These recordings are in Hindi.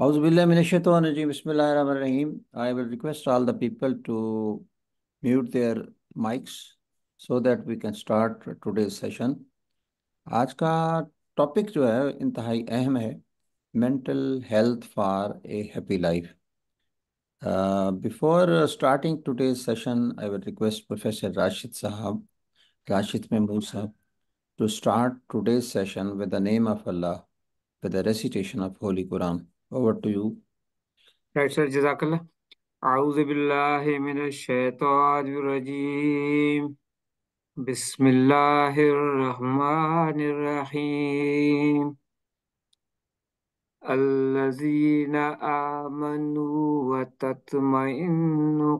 Auzubillahiminash-shaytanir-rajim. Bismillahir-rahmanir-rahim. I will request all the people to mute their mics so that we can start today's session. आज का टॉपिक जो है इंतहाई अहम है, mental health for a happy life. Before starting today's session, I will request Professor Rashid Mahmood Sahab, to start today's session with the name of Allah, with the recitation of Holy Quran. Over to you. Right sir, जज़ाकल्लाह। आऊज़ु बिल्लाहि मिनश शैतानिर रजीम। बिस्मिल्लाहिर रहमानिर रहीम। अल्लज़ीना आमनू व तत्मइन्नु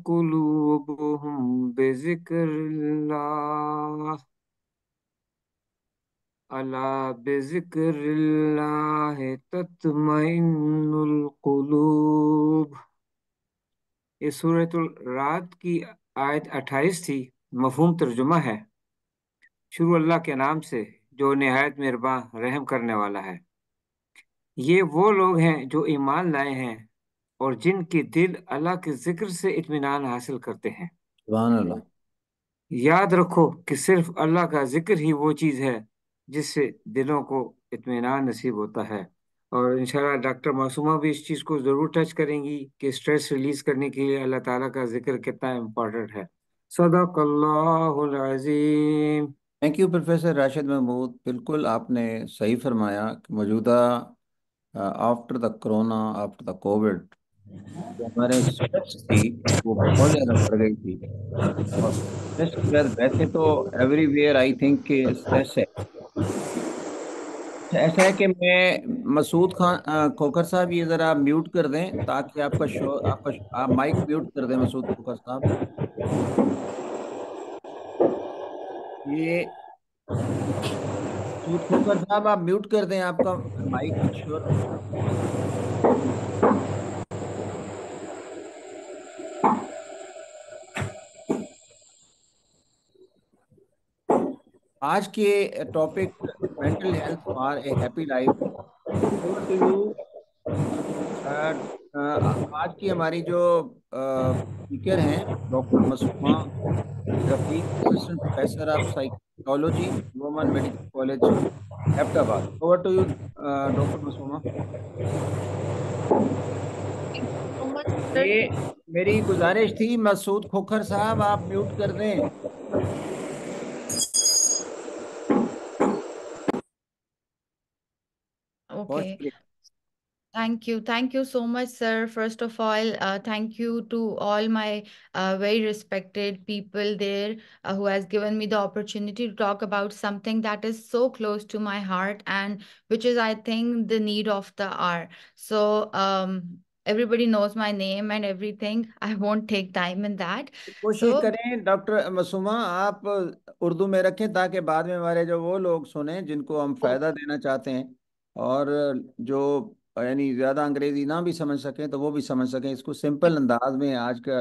कुलूबुहुम बिज़िक्रिल्लाह। अला बिज़िक्रिल्लाहि तत्मइन्नुल कुलूब। ये सूरतुल रात की आयत 28 थी। मफहूम तर्जुमा है, शुरू अल्लाह के नाम से जो निहायत मेहरबान रहम करने वाला है। ये वो लोग हैं जो ईमान लाए हैं और जिनके दिल अल्लाह के जिक्र से इत्मीनान हासिल करते हैं। सुभान अल्लाह. याद रखो कि सिर्फ अल्लाह का जिक्र ही वो चीज़ है जिससे दिलों को इत्मीनान नसीब होता है। और इंशाल्लाह डॉक्टर मासूमा भी इस चीज़ को ज़रूर टच करेंगी कि स्ट्रेस रिलीज करने के लिए अल्लाह ताला का जिक्र कितना इम्पोर्टेंट है। सदक़ल्लाहुल अज़ीम। Thank you professor Rashid Mahmood. बिल्कुल आपने सही फरमाया कि मौजूदा after the corona, after the Covid, जो हमारे स्ट्रेस थी वो बहुत ज़्यादा बढ़ गई थी. और स्ट्रेस की वजह, वैसे तो एवरीवेयर आई थिंक कि स्ट्रेस है. अच्छा, ऐसा है कि मैं मसूद खान खोखर साहब, ये ज़रा आप म्यूट कर दें ताकि आपका शो आपका आप माइक म्यूट कर दें मसूद खोखर साहब. ये मसूद खोखर साहब आप म्यूट कर दें आपका माइक. श्योर. आज के topic mental health for a happy life. Over to you. आज की हमारी जो स्पीकर हैं, doctor Masuma Rafiq, assistant professor of psychology, women medical college, Ahmedabad. Over to you doctor Masuma. So much, sir. ये मेरी गुजारिश थी, मसूद खोखर साहब आप म्यूट कर दें. बहुत Okay. शुक्रिया. Thank you. Thank you so much, sir. First of all, thank you to all my very respected people there who has given me the opportunity to talk about something that is so close to my heart and which is, I think, the need of the hour. So, everybody knows my name and everything. I won't take time in that. कोशिश So, करें डॉक्टर मसूमा, आप उर्दू में रखें ताकि बाद में हमारे जो वो लोग सुने जिनको हम फायदा देना चाहते हैं, और जो यानी ज़्यादा अंग्रेजी ना भी समझ सकें तो वो भी समझ सकें. इसको सिंपल अंदाज में आज का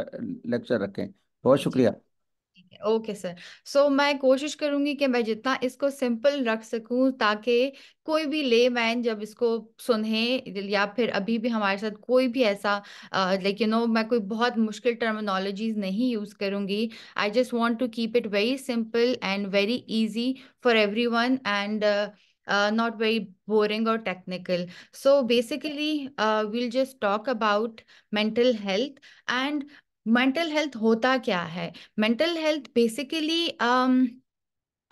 लेक्चर रखें. बहुत जी, शुक्रिया. ठीक है। Okay sir. सो मैं कोशिश करूंगी कि मैं जितना इसको सिंपल रख सकूं ताकि कोई भी लेमैन जब इसको सुने या फिर अभी भी हमारे साथ कोई भी ऐसा मैं कोई बहुत मुश्किल टर्मिनोलॉजीज नहीं यूज करूंगी। I just want to keep it very simple and very easy for everyone and not very boring or technical. So basically, we'll just talk about mental health. And mental health होता क्या है? मेंटल हेल्थ बेसिकली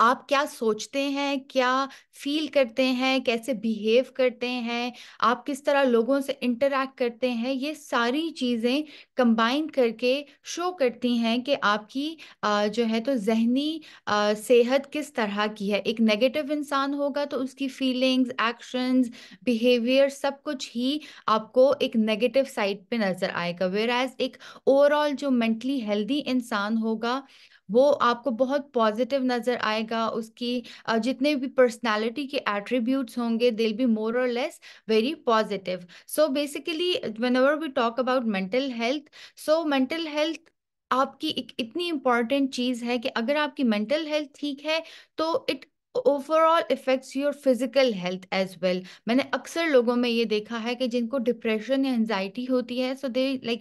आप क्या सोचते हैं, क्या फील करते हैं, कैसे बिहेव करते हैं, आप किस तरह लोगों से इंटरैक्ट करते हैं, ये सारी चीज़ें कंबाइन करके शो करती हैं कि आपकी जो है तो जहनी सेहत किस तरह की है। एक नेगेटिव इंसान होगा तो उसकी फीलिंग्स, एक्शंस, बिहेवियर सब कुछ ही आपको एक नेगेटिव साइड पे नजर आएगा, वेयर एज एक ओवरऑल जो मेंटली हेल्दी इंसान होगा वो आपको बहुत पॉजिटिव नजर आएगा। उसकी जितने भी पर्सनालिटी के एट्रीब्यूट्स होंगे दिल be more or less very positive. So basically whenever we talk about mental health, so mental health आपकी एक इतनी इंपॉर्टेंट चीज है कि अगर आपकी मेंटल हेल्थ ठीक है तो it overall effects your physical health as well. मैंने अक्सर लोगों में ये देखा है कि जिनको डिप्रेशन या एंजाइटी होती है, सो दे लाइक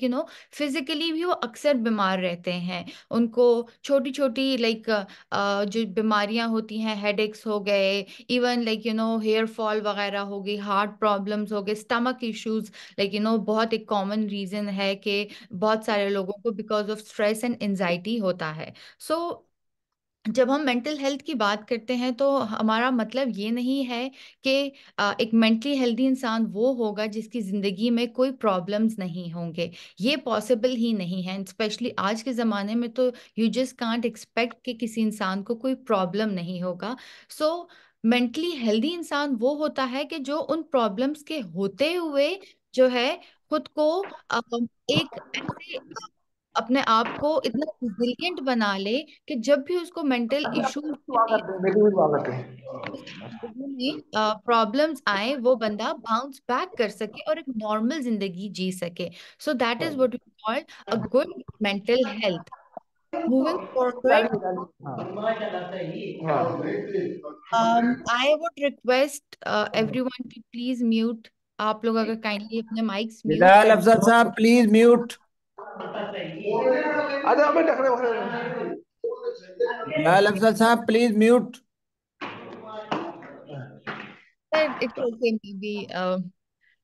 फिजिकली भी वो अक्सर बीमार रहते हैं। उनको छोटी छोटी जो बीमारियां होती हैं, हेडेक्स हो गए, इवन हेयर फॉल वगैरह हो गई, हार्ट प्रॉब्लम्स हो गए, स्टमक इश्यूज, बहुत एक कॉमन रीजन है कि बहुत सारे लोगों को because of stress and anxiety होता है। सो जब हम मेंटल हेल्थ की बात करते हैं तो हमारा मतलब ये नहीं है कि एक मेंटली हेल्दी इंसान वो होगा जिसकी जिंदगी में कोई प्रॉब्लम्स नहीं होंगे। ये पॉसिबल ही नहीं है, स्पेशली आज के ज़माने में तो यू जस्ट कांट एक्सपेक्ट कि किसी इंसान को कोई प्रॉब्लम नहीं होगा। सो मेंटली हेल्दी इंसान वो होता है कि जो उन प्रॉब्लम्स के होते हुए जो है खुद को एक ऐसे अपने आप को इतना रिजिलियंट बना ले कि जब भी उसको मेंटल इश्यूज दुआ करते हैं, बेटी भी दुआ करते हैं। जिंदगी में प्रॉब्लम्स आए, वो बंदा बाउंस बैक कर सके और एक नॉर्मल जिंदगी जी सके। So that is what we call a good mental health. Moving forward, I would request everyone to please mute. आप लोग अगर काइंडली अपने माइक्स म्यूट बिलाल कर। अफजल साहब प्लीज म्यूट। अरे अबे टकरे वकरे। बिलाल अफजल साहब please mute. It's okay, maybe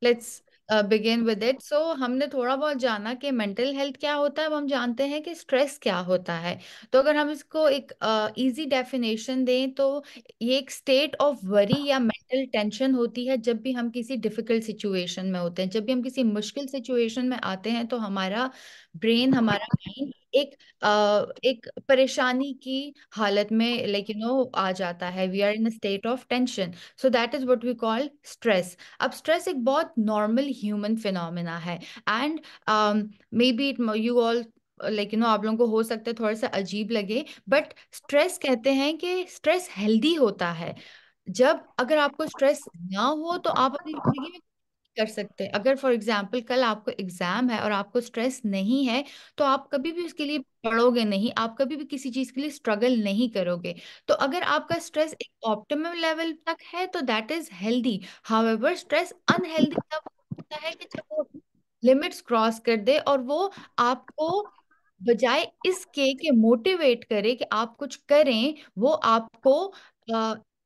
let's begin with it. So हमने थोड़ा बहुत जाना कि मेंटल हेल्थ क्या होता है, अब हम जानते हैं कि स्ट्रेस क्या होता है। तो अगर हम इसको एक इजी डेफिनेशन दें तो ये एक स्टेट ऑफ वरी या मेंटल टेंशन होती है जब भी हम किसी डिफिकल्ट सिचुएशन में होते हैं। जब भी हम किसी मुश्किल सिचुएशन में आते हैं तो हमारा ब्रेन, हमारा माइंड एक परेशानी की हालत में आ जाता है। We are in a state of tension. So that is what we call stress. अब स्ट्रेस एक बहुत नॉर्मल ह्यूमन फिनोमेना है, and maybe it you all आप लोगों को हो सकता है थोड़ा सा अजीब लगे, बट स्ट्रेस कहते हैं कि स्ट्रेस हेल्दी होता है। जब अगर आपको स्ट्रेस ना हो तो आप अपनी जिंदगी में कर सकते हैं। अगर फॉर एग्जाम्पल कल आपको एग्जाम है और आपको स्ट्रेस नहीं है तो आप कभी भी उसके लिए पढ़ोगे नहीं, आप कभी भी किसी चीज के लिए स्ट्रगल नहीं करोगे। तो अगर आपका स्ट्रेस एक ऑप्टिमम लेवल तक है तो that is healthy. However stress unhealthy तब होता है कि जब वो लिमिट्स क्रॉस कर दे और वो आपको बजाय इसके कि मोटिवेट करे कि आप कुछ करें, वो आपको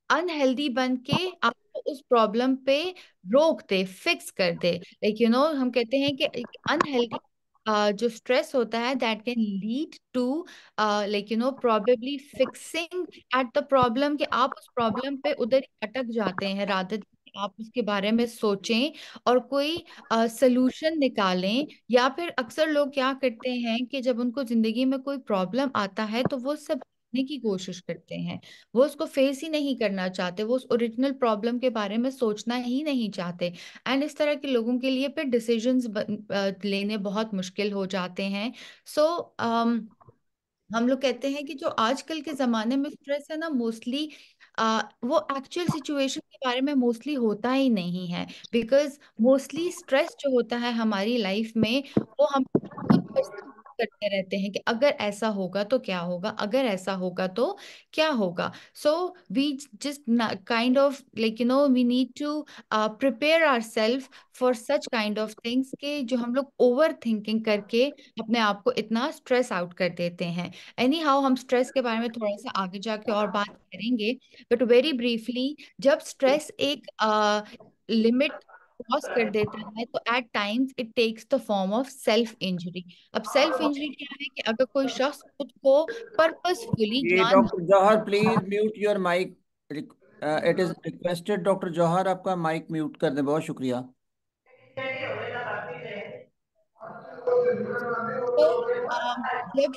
अनहेल्दी बन के आपको उस प्रॉब्लम पे रोक दे, फिक्स कर दे। हम कहते हैं कि एक अनहेल्दी जो स्ट्रेस होता है that can lead to probably fixing at the problem, कि आप उस प्रॉब्लम पे उधर ही अटक जाते हैं रादर आप उसके बारे में सोचें और कोई सलूशन निकालें। या फिर अक्सर लोग क्या करते हैं कि जब उनको जिंदगी में कोई प्रॉब्लम आता है तो वो सब भागने की कोशिश करते हैं, वो उसको फेस ही नहीं करना चाहते, वो उस ओरिजिनल प्रॉब्लम के बारे में सोचना ही नहीं चाहते। एंड इस तरह के लोगों के लिए फिर डिसीजंस लेने बहुत मुश्किल हो जाते हैं। सो हम लोग कहते हैं कि जो आजकल के जमाने में स्ट्रेस है ना, मोस्टली वो एक्चुअल सिचुएशन के बारे में मोस्टली होता ही नहीं है। बिकॉज मोस्टली स्ट्रेस जो होता है हमारी लाइफ में वो हम खुद perceive करते रहते हैं कि अगर ऐसा होगा तो क्या होगा, अगर ऐसा होगा तो क्या होगा। So we just kind of we need to prepare our self for such kind of things के जो हम लोग ओवर थिंकिंग करके अपने आप को इतना स्ट्रेस आउट कर देते हैं। एनी हाउ हम स्ट्रेस के बारे में थोड़ा सा आगे जाके और बात करेंगे, बट वेरी ब्रीफली जब स्ट्रेस एक लिमिट क्रॉस कर देता है तो at times it takes the form of self injury. अब सेल्फ इंजरी क्या है कि अगर कोई शख्स खुद को पर्पसफुली ये जान। Doctor Jauhar please mute your mic. It is requested doctor Jauhar आपका माइक म्यूट कर दें, बहुत शुक्रिया। तो जब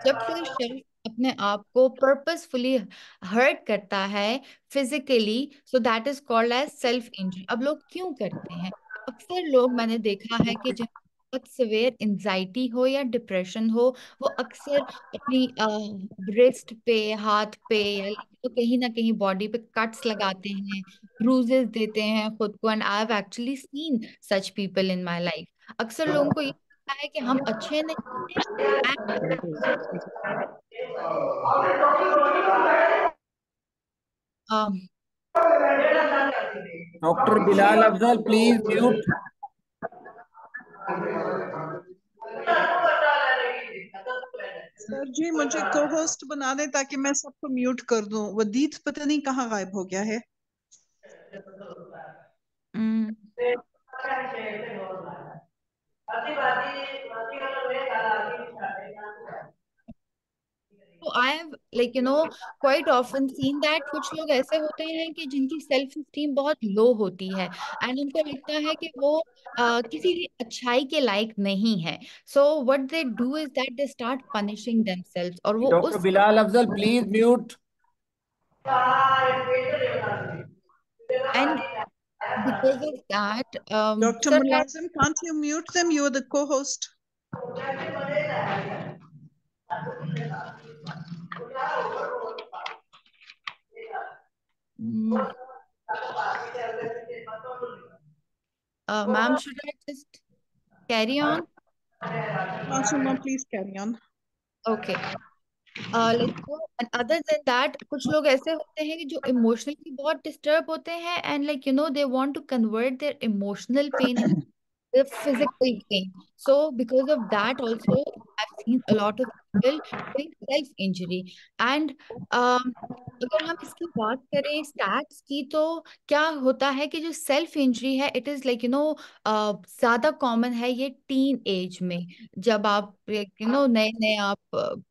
जब कोई शख्स अपने आप को पर्पसफुली हर्ट करता है physically, so that is called as self injury. अब लोग क्यों करते हैं? अक्सर लोग, मैंने देखा है कि जिनको बहुत सिवियर एंजाइटी हो या डिप्रेशन हो, वो अक्सर अपनी ब्रेस्ट पे, हाथ पे या तो कहीं ना कहीं बॉडी पे कट्स लगाते हैं, ब्रूजेस देते हैं खुद को। And I have actually scene such people in my life. अक्सर लोगों को ये लगता है कि हम अच्छे नहीं हैं। Doctor Bilal Afzal please mute. Sir जी मुझे को होस्ट बना दें ताकि मैं सबको म्यूट कर दूं। वदीद पता नहीं कहाँ गायब हो गया है। तो I have like quite often seen that कुछ लोग ऐसे होते हैं कि जिनकी सेल्फ स्टीम बहुत लो होती है एंड उनको लगता है कि वो किसी भी अच्छाई के लायक नहीं है। So what they do is that they start punishing themselves और वो डॉक्टर उस Bilal Afzal please mute. And because of that doctor sir मुलाजिम can't you mute them? You are the co-host. Ma'am should I just carry on? Masuma, please carry on. Okay. Other than that कुछ लोग ऐसे होते हैं कि जो इमोशनली बहुत डिस्टर्ब होते हैं and they want to convert their emotional pain the physical pain. So because of that also, I've seen a lot of people doing self-injury. And अगर हम इसकी बात करें स्टैट्स की तो क्या होता है कि जो सेल्फ इंजरी है इट इज ज्यादा कॉमन है ये टीन एज में। जब आप नए नए आप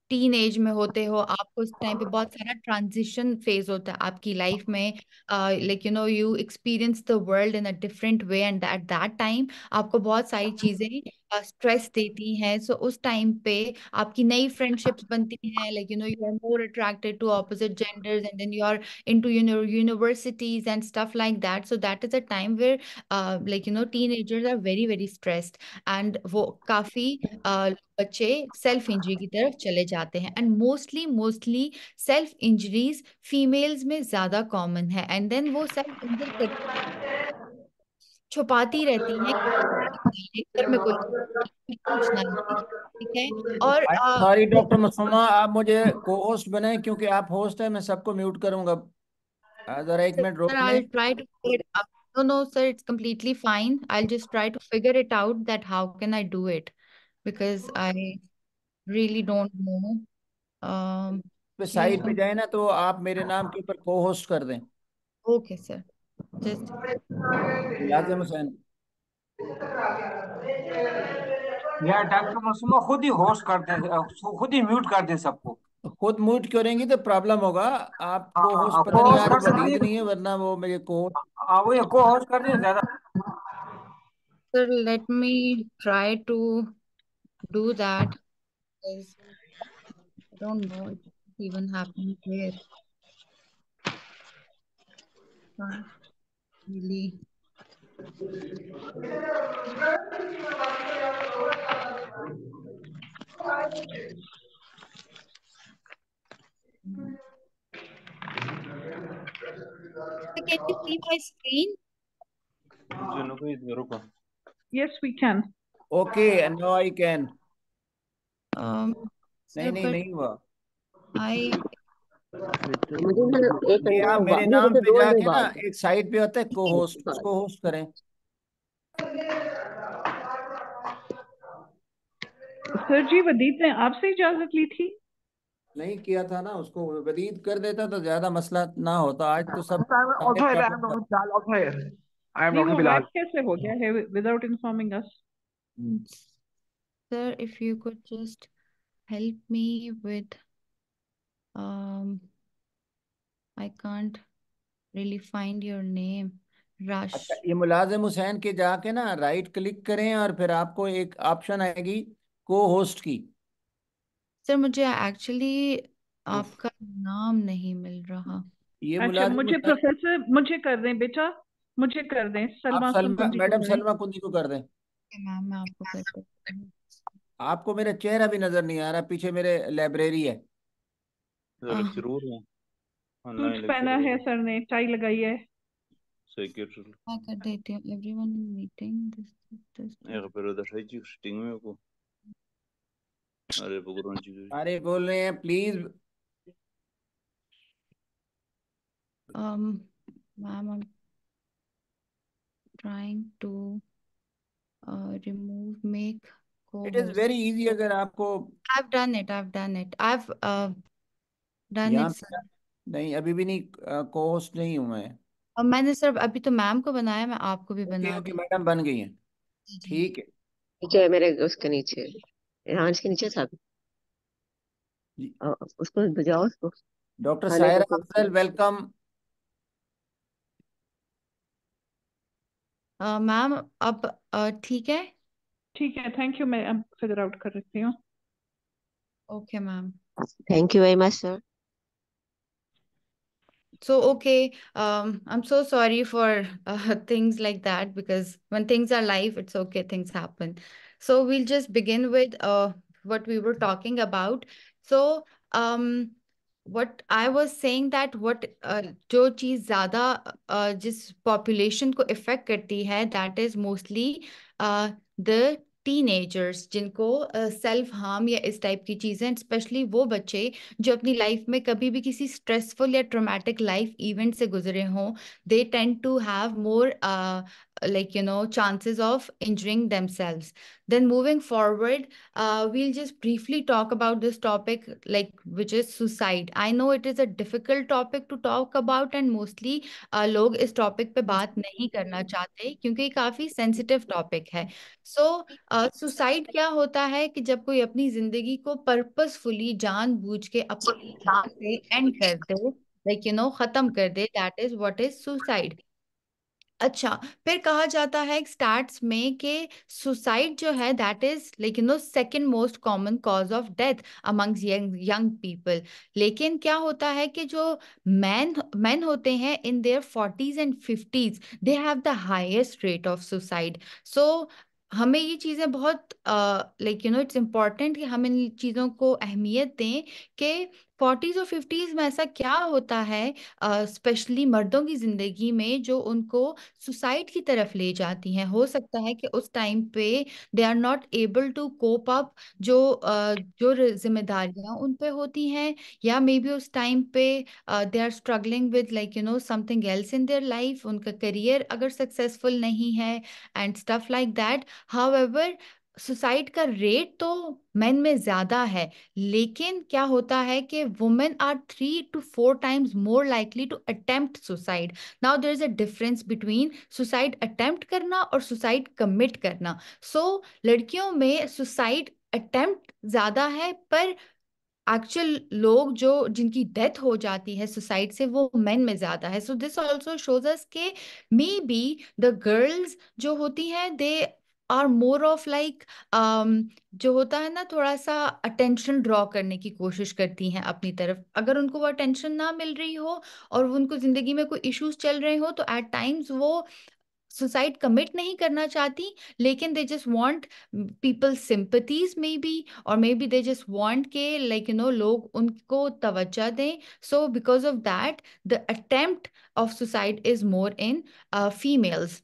टीन एज में होते हो आपको उस टाइम पे बहुत सारा ट्रांजिशन फेज होता है आपकी लाइफ में। You experience the world in a different way and at that time आपको बहुत सारी चीजें स्ट्रेस देती हैं। सो उस टाइम पे आपकी नई फ्रेंडशिप्स बनती हैं you are more attracted to opposite genders and then you are into universities and stuff like that. So that is a time where teenagers are very very stressed and वो काफी बच्चे सेल्फ इंजरी की तरफ चले जाते हैं and mostly self injuries females में ज्यादा कॉमन है एंड देन वो सेल्फ इंजरी छुपाती रहती हैं घर में कोई पूछना नहीं। ठीक है। और आई एम सॉरी डॉक्टर मसुमा, आप मुझे को होस्ट बनाए क्योंकि आप होस्ट है, मैं सबको म्यूट करूंगा। जरा एक मिनट sir, रोक I'll लें। try to figure it out. No, no, sir, it's completely fine. I'll just try to figure it out that how can I do it because I really don't know. Um, पे please साइड पे don't. जाए ना तो आप मेरे नाम के ऊपर को होस्ट कर दें। Okay, sir. Just मुलाजिम हुसैन। या डॉक्टर मासूमा खुद ही होस्ट कर दें, खुद ही म्यूट कर दें सबको। खुद म्यूट करेंगी तो प्रॉब्लम होगा। आप को होस्ट हाँ पता को नहीं होस्ट आज कर सकती वदीद नहीं है है। वरना वो मेरे को। हाँ वो को होस्ट कर दें ज्यादा। sir, let me try to do that because I don't know if it's even happening here. Can't really. So can you see my screen? Yes, we can. Okay no I can. नहीं Sir, नहीं but नहीं हुआ। I मुझे ना एक ये घंटा आप हुआ, मेरे मुझे नाम तो पे 2 घंटे जाके ना बाद। एक साइड पे होता है को होस्ट, हाँ। उसको होस्ट करें। सर जी वदीद ने आपसे इजाजत ली थी। नहीं किया था ना, उसको वदीद कर देता तो ज्यादा मसला ना होता। आज तो सब I am also here. का I am Dr. Bilal also here. I am नहीं Dr. वो Bilal. गायब कैसे हो गया है without informing us? sir, if you could just help me with I can't really find your name. अच्छा, Rush. ये मुलाजिम हुसैन के जाके ना राइट क्लिक करें और फिर आपको एक ऑप्शन आएगी को होस्ट की। सर मुझे एक्चुअली उफ, आपका नाम नहीं मिल रहा। ये अच्छा मुलाजिम मुझे हुसैन। प्रोफेसर मुझे कर दें बेटा, मुझे कर दें। आप सलमा सलमा, कुंजी को मैडम करें। सलमा कुंदी को कर दें। मैम मैं आपको करते हूँ। आपको मेरा चेहरा भी नजर नहीं आ रहा, पीछे मेरे लाइब्रेरी है। आह, सूट पहना है सर ने, टाई लगाई है। मैं कर देती हूँ एवरीवन इन मीटिंग दिस अरे बोल रहे हैं please. Ma'am, I'm trying to make it is co-host. Very easy अगर आपको I've done it. I've done it. I've done यहाँ it, sir. पे नहीं, अभी भी नहीं, को होस्ट नहीं हूँ मैं। और मैंने सिर्फ अभी तो मैम को बनाया, मैं आपको भी ओके बना ओके, दी। मैडम बन गई हैं। जी जी। ठीक है नीचे है मेरे, उसके नीचे, रांच के नीचे था। जी। उसको बजाओ, उसको डॉक्टर खाने को सायरा कुछ। अफजल, वेलकम। मैम अब ठीक है। ठीक है, थैंक यू, मैं अब फिगर आउट कर रही हूँ। Okay ma'am. Thank you very much sir. So, okay, I'm so sorry for things like that, because when things are live, it's okay, things happen. So, we'll just begin with what we were talking about. So, what I was saying that what जो चीज़ ज़्यादा जिस population को affect करती है, that is mostly the teenagers, जिनको सेल्फ हार्म या इस टाइप की चीज़ें, स्पेशली वो बच्चे जो अपनी लाइफ में कभी भी किसी स्ट्रेसफुल या ट्रॉमेटिक लाइफ इवेंट से गुजरे हों, they tend to have more chances of injuring themselves. Then moving forward, we'll just briefly talk about this topic, like, which is suicide. I know it is a difficult topic to talk about, and mostly लोग इस टॉपिक पे बात नहीं करना चाहते क्योंकि ये काफी सेंसिटिव टॉपिक है। सो सुसाइड क्या होता है कि जब कोई अपनी जिंदगी को पर्पसफुली जानबूझ के अपनी जान से एंड कर दे, खत्म कर दे, that is what is suicide. अच्छा, फिर कहा जाता है स्टैट्स में कि सुसाइड जो है that is second most common cause of death amongst young young people. लेकिन क्या होता है कि जो मैन होते हैं in their 40s and 50s, they have the highest rate of suicide. So हमें ये चीज़ें बहुत इट्स इम्पॉर्टेंट कि हम इन चीज़ों को अहमियत दें कि 40s और 50s में ऐसा क्या होता है स्पेशली मर्दों की जिंदगी में जो उनको सुसाइड की तरफ ले जाती हैं। हो सकता है कि उस टाइम पे they are not able to cope up जो जिम्मेदारियां उन पे होती हैं, या मे बी उस टाइम पे they are struggling with something else in their life, उनका करियर अगर सक्सेसफुल नहीं है and stuff like that. However, suicide का रेट तो मेन में ज्यादा है, लेकिन क्या होता है कि women are 3 to 4 times more likely to attempt suicide. Now there is a difference between suicide attempt करना और सुसाइड कमिट करना। सो लड़कियों में सुसाइड अटेम्प्ट ज्यादा है, पर एक्चुअल लोग जो जिनकी डेथ हो जाती है सुसाइड से, वो मेन में ज्यादा है। So this also shows us के मे बी द गर्ल्स जो होती हैं दे आर मोर ऑफ जो होता है ना, थोड़ा सा अटेंशन ड्रॉ करने की कोशिश करती हैं अपनी तरफ। अगर उनको वो अटेंशन ना मिल रही हो और उनको जिंदगी में कोई इश्यूज चल रहे हो, तो एट टाइम्स वो सुसाइड कमिट नहीं करना चाहती, लेकिन they just want people sympathies maybe, और maybe they just want के लोग उनको तवज्जो दें। So because of that the attempt of suicide is more in females.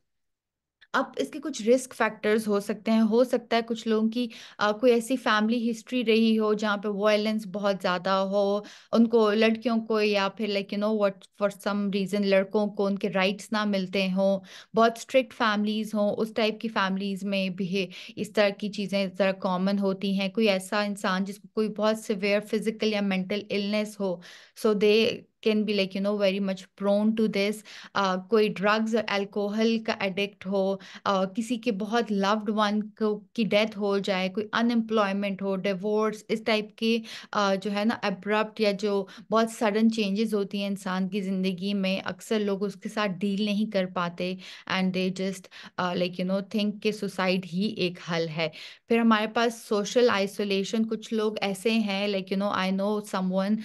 अब इसके कुछ रिस्क फैक्टर्स हो सकते हैं। हो सकता है कुछ लोगों की कोई ऐसी फैमिली हिस्ट्री रही हो जहाँ पे वायलेंस बहुत ज्यादा हो, उनको लड़कियों को या फिर व्हाट फॉर सम रीजन लड़कों को उनके राइट्स ना मिलते हो, बहुत स्ट्रिक्ट फैमिलीज हो, उस टाइप की फैमिलीज में भी इस तरह की चीजें ज़रा कॉमन होती हैं। कोई ऐसा इंसान जिसको कोई बहुत सिवियर फिजिकल या मेंटल इलनेस हो, so they can be very much prone to this. कोई ड्रग्स और अल्कोहल का एडिक्ट हो, किसी के बहुत लव्ड वन को की डेथ हो जाए, कोई अनएम्प्लॉयमेंट हो, डिवोर्स, इस टाइप के जो है ना अब्रप्ट या जो बहुत सडन चेंजेस होती हैं इंसान की ज़िंदगी में, अक्सर लोग उसके साथ डील नहीं कर पाते एंड दे जस्ट थिंक कि सुसाइड ही एक हल है। फिर हमारे पास सोशल आइसोलेशन, कुछ लोग ऐसे हैं I know someone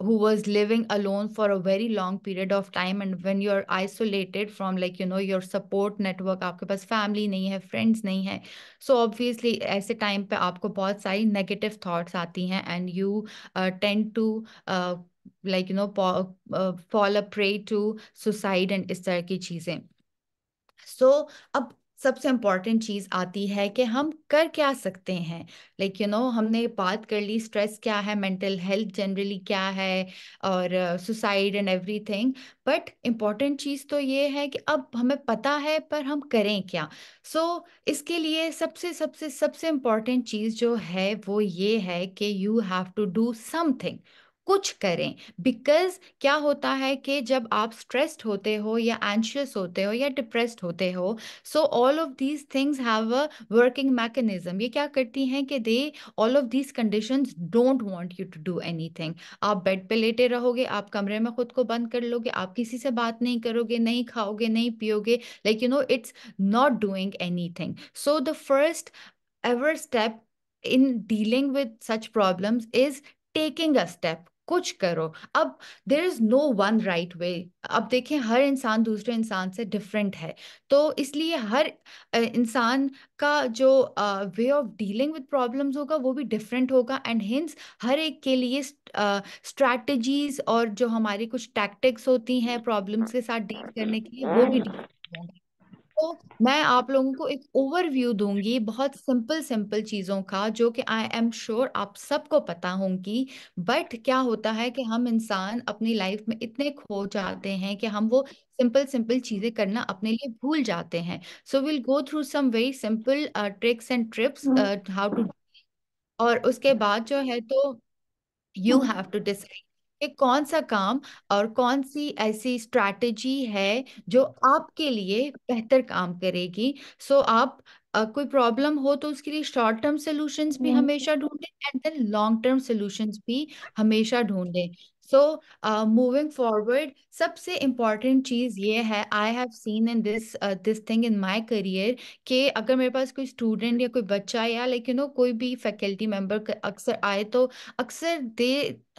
who was living alone for a very long period of time, and when you're isolated from your support network, आपके पास फैमिली नहीं है, फ्रेंड्स नहीं है, so obviously ऐसे टाइम पे आपको बहुत सारी नेगेटिव थॉट्स आती हैं and you tend to uh, fall a prey to suicide and इस तरह की चीजें। सो अब सबसे इम्पोर्टेंट चीज आती है कि हम कर क्या सकते हैं। हमने बात कर ली स्ट्रेस क्या है, मेंटल हेल्थ जनरली क्या है, और suicide and everything. But important चीज तो ये है कि अब हमें पता है पर हम करें क्या। इसके लिए सबसे सबसे सबसे इम्पोर्टेंट चीज जो है वो ये है कि you have to do something, कुछ करें। बिकॉज क्या होता है कि जब आप स्ट्रेस्ड होते हो या एंशियस होते हो या डिप्रेस्ड होते हो, so all of these things have a working mechanism. ये क्या करती हैं कि they all of these conditions don't want you to do anything. आप बेड पे लेटे रहोगे, आप कमरे में खुद को बंद कर लोगे, आप किसी से बात नहीं करोगे, नहीं खाओगे, नहीं पियोगे, it's not doing anything. So the first ever step in dealing with such problems is taking a step, कुछ करो। अब there is no one right way. अब देखें, हर इंसान दूसरे इंसान से डिफरेंट है, तो इसलिए हर इंसान का जो way of dealing with problems होगा वो भी डिफरेंट होगा, एंड हिंस हर एक के लिए स्ट्रैटेजीज और जो हमारी कुछ टैक्टिक्स होती हैं प्रॉब्लम्स के साथ डील करने के लिए वो भी different होंगी। तो मैं आप लोगों को एक ओवरव्यू दूंगी बहुत सिंपल सिंपल चीजों का, जो कि आई एम श्योर आप सबको पता होंगी। बट क्या होता है कि हम इंसान अपनी लाइफ में इतने खो जाते हैं कि हम वो सिंपल सिंपल चीजें करना अपने लिए भूल जाते हैं। So will go through some very simple tricks and trips how to. और उसके बाद जो है तो यू हैव टू डिसाइड कि कौन सा काम और कौन सी ऐसी स्ट्रैटेजी है जो आपके लिए बेहतर काम करेगी। आप कोई प्रॉब्लम हो तो उसके लिए शॉर्ट टर्म सॉल्यूशंस भी हमेशा ढूंढें, and then long term solutions भी हमेशा ढूंढें। सो मूविंग फॉरवर्ड, सबसे इम्पॉर्टेंट चीज ये है, I have seen in this this thing in my career, कि अगर मेरे पास कोई स्टूडेंट या कोई बच्चा या कोई भी फैकल्टी मेंबर अक्सर आए, तो अक्सर दे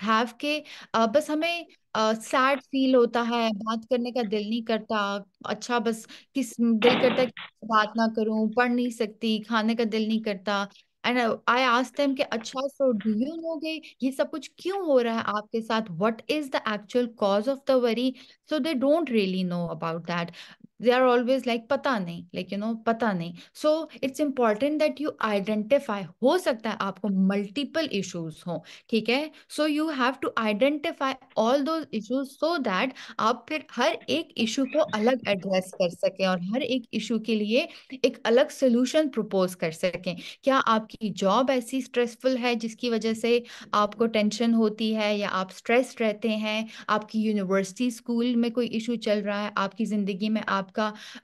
हैव के बस हमें सैड फील होता है, बात करने का दिल नहीं करता। अच्छा, बस किस दिल करता है कि बात ना करूं, पढ़ नहीं सकती, खाने का दिल नहीं करता। एंड आई आस्क्ड देम कि अच्छा, सो डू यू नो के ये सब कुछ क्यों हो रहा है आपके साथ, what is the actual cause of the worry. So they don't really know about that. They are always like पता नहीं, पता नहीं। So it's important that you identify, हो सकता है आपको मल्टीपल इश्यूज हो, ठीक है। So you have to identify all those issues so that आप फिर हर एक इशू को अलग एड्रेस कर सकें और हर एक इशू के लिए एक अलग सोल्यूशन प्रपोज कर सकें। क्या आपकी जॉब ऐसी स्ट्रेसफुल है जिसकी वजह से आपको टेंशन होती है या आप स्ट्रेस रहते हैं, आपकी यूनिवर्सिटी स्कूल में कोई इशू चल रहा है, आपकी जिंदगी में आपका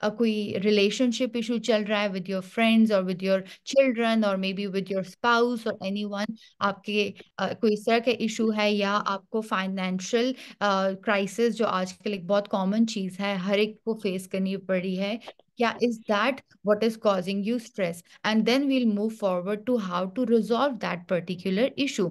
कोई रिलेशनशिप इशू चल रहा है विद योर फ्रेंड्स और विद योर चिल्ड्रन और may be with your spouse और एनीवन, आपके कोई इस तरह का इशू है, या आपको फाइनेंशियल क्राइसिस जो आजकल एक बहुत कॉमन चीज है, हर एक को फेस करनी पड़ी है, क्या is that what is causing you stress, and then we'll move forward to how to resolve that particular issue।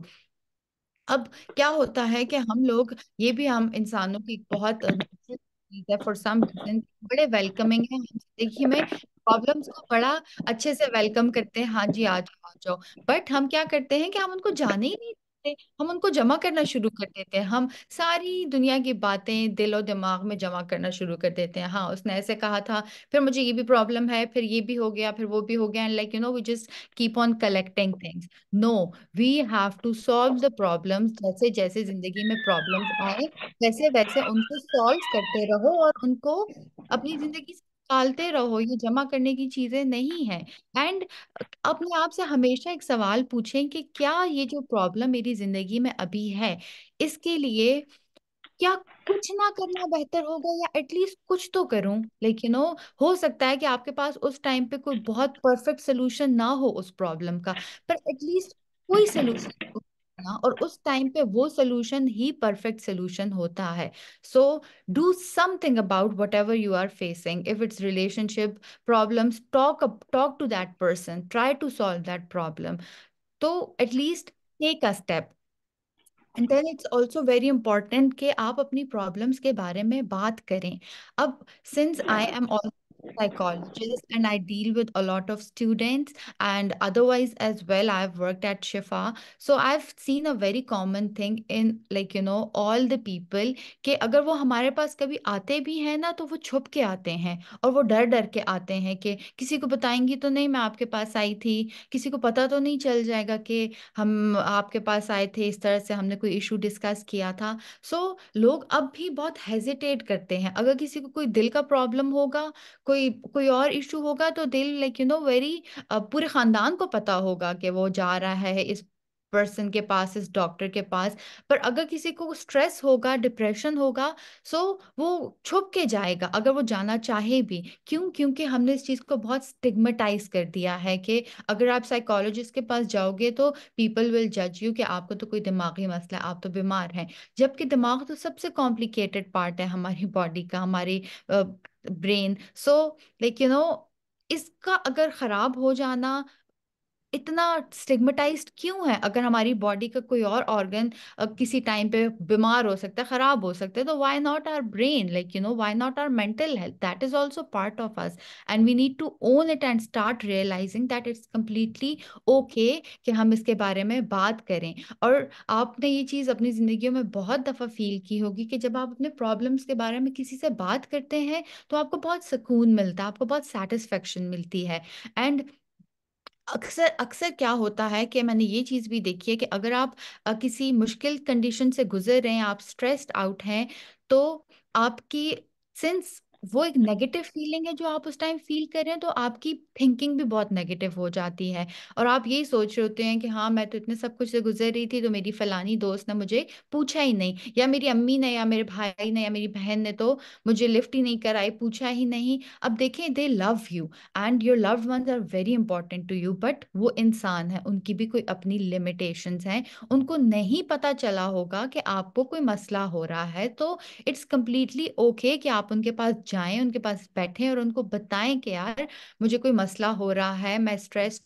अब क्या होता है कि हम लोग, ये भी हम इंसानों की एक बहुत natural चीज है, फॉर सम रीजन बड़े वेलकमिंग है, हम जिंदगी में प्रॉब्लम्स को बड़ा अच्छे से वेलकम करते हैं, हाँ जी आ जाओ आ जाओ। बट हम क्या करते हैं कि हम उनको जाने ही नहीं देते, हम उनको जमा करना शुरू कर देते हैं, हम सारी दुनिया की बातें दिल और दिमाग में जमा करना शुरू कर देते हैं। हाँ, उसने ऐसे कहा था, फिर मुझे ये भी प्रॉब्लम है, फिर ये भी हो गया, फिर वो भी हो गया, and we just keep on collecting things. No, we have to solve the problems. जैसे जैसे जिंदगी में प्रॉब्लम्स आए, वैसे वैसे उनको सॉल्व करते रहो और उनको अपनी जिंदगी से निकालते रहो, ये जमा करने की चीजें नहीं है। एंड अपने आप से हमेशा एक सवाल पूछें कि क्या ये जो प्रॉब्लम मेरी जिंदगी में अभी है, इसके लिए क्या कुछ ना करना बेहतर होगा, या एटलीस्ट कुछ तो करूं। हो सकता है कि आपके पास उस टाइम पे कोई बहुत परफेक्ट सोल्यूशन ना हो उस प्रॉब्लम का, पर एटलीस्ट कोई सोल्यूशन ना, और उस टाइम पे वो सोल्यूशन ही परफेक्ट सोल्यूशन होता है। So do something about whatever you are facing, if it's relationship problems, talk to that person, try to solve that problem. तो at least take a step. And then it's also very important कि आप अपनी प्रॉब्लम्स के बारे में बात करें। अब since I am psychologist and I deal with a lot of students, and otherwise as well I've worked at Shifa. So I've seen a very common thing in, like, all the people, कि अगर वो हमारे पास कभी आते भी हैं ना, तो वो छुप के आते हैं और वो डर डर के आते हैं कि किसी को बताएंगी तो नहीं मैं आपके पास आई थी, किसी को पता तो नहीं चल जाएगा कि हम आपके पास आए थे, इस तरह से हमने कोई इशू डिस्कस किया था। लोग अब भी बहुत हेजिटेट करते हैं। अगर किसी को कोई दिल का प्रॉब्लम होगा, कोई कोई और इशू होगा, तो दिल, लाइक वेरी, पूरे खानदान को पता होगा कि वो जा रहा है इस पर्सन के पास, इस डॉक्टर के पास। पर अगर किसी को स्ट्रेस होगा, डिप्रेशन होगा, सो वो छुप के जाएगा अगर वो जाना चाहे भी। क्यों? क्योंकि हमने इस चीज को बहुत स्टिग्मेटाइज कर दिया है कि अगर आप साइकोलॉजिस्ट के पास जाओगे तो पीपल विल जज यू कि आपको तो कोई दिमागी मसला है, आप तो बीमार हैं। जबकि दिमाग तो सबसे कॉम्प्लिकेटेड पार्ट है हमारी बॉडी का, हमारी ब्रेन। लाइक इसका अगर खराब हो जाना इतना स्टिग्मेटाइज्ड क्यों है? अगर हमारी बॉडी का कोई और ऑर्गन किसी टाइम पे बीमार हो सकता है, खराब हो सकता है, तो why not our brain? Like why not our mental health? That is also part of us, and we need to own it and start realizing that it's completely okay कि हम इसके बारे में बात करें। और आपने ये चीज अपनी जिंदगी में बहुत दफा फील की होगी कि जब आप अपने प्रॉब्लम्स के बारे में किसी से बात करते हैं तो आपको बहुत सुकून मिलता है, आपको बहुत सेटिस्फेक्शन मिलती है। एंड अक्सर अक्सर क्या होता है कि मैंने ये चीज़ भी देखी है कि अगर आप किसी मुश्किल कंडीशन से गुजर रहे हैं, आप स्ट्रेस्ड आउट हैं, तो आपकी, सिंस वो एक नेगेटिव फीलिंग है जो आप उस टाइम फील कर रहे हैं, तो आपकी थिंकिंग भी बहुत नेगेटिव हो जाती है। और आप यही सोच रहे होते हैं कि हाँ, मैं तो इतने सब कुछ से गुजर रही थी, तो मेरी फलानी दोस्त ने मुझे पूछा ही नहीं, या मेरी अम्मी ने, या मेरे भाई ने, या मेरी बहन ने तो मुझे लिफ्ट ही नहीं कराई, पूछा ही नहीं। अब देखें, they love you and your loved ones are very important to you, but वो इंसान है, उनकी भी कोई अपनी लिमिटेशंस हैं। उनको नहीं पता चला होगा कि आपको कोई मसला हो रहा है, तो इट्स कंप्लीटली ओके कि आप उनके पास जाएं, उनके पास बैठें और उनको बताएं कि यार मुझे कोई मसला हो रहा है, मैं स्ट्रेस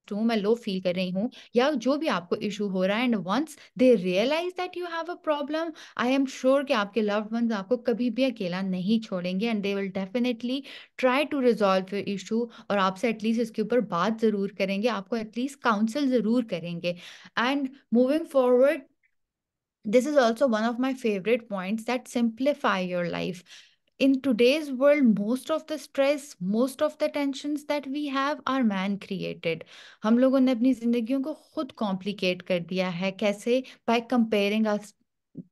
हूँ, मैं लो फील कर रही हूँ, या जो भी आपको इशू हो रहा है। And once they realize that you have a problem, I am sure कि आपके लव्ड वंस आपको कभी भी अकेला नहीं छोड़ेंगे, and they will definitely try to resolve your issue, और आपसे एटलीस्ट इसके ऊपर बात जरूर करेंगे, आपको एटलीस्ट काउंसिल जरूर करेंगे। And moving forward, this is also one of my favorite points, that simplify your life. In today's world, most of the stress, most of the tensions that we have are man created. हम लोगों ने अपनी जिंदगियों को खुद कॉम्प्लिकेट कर दिया है। कैसे? By comparing us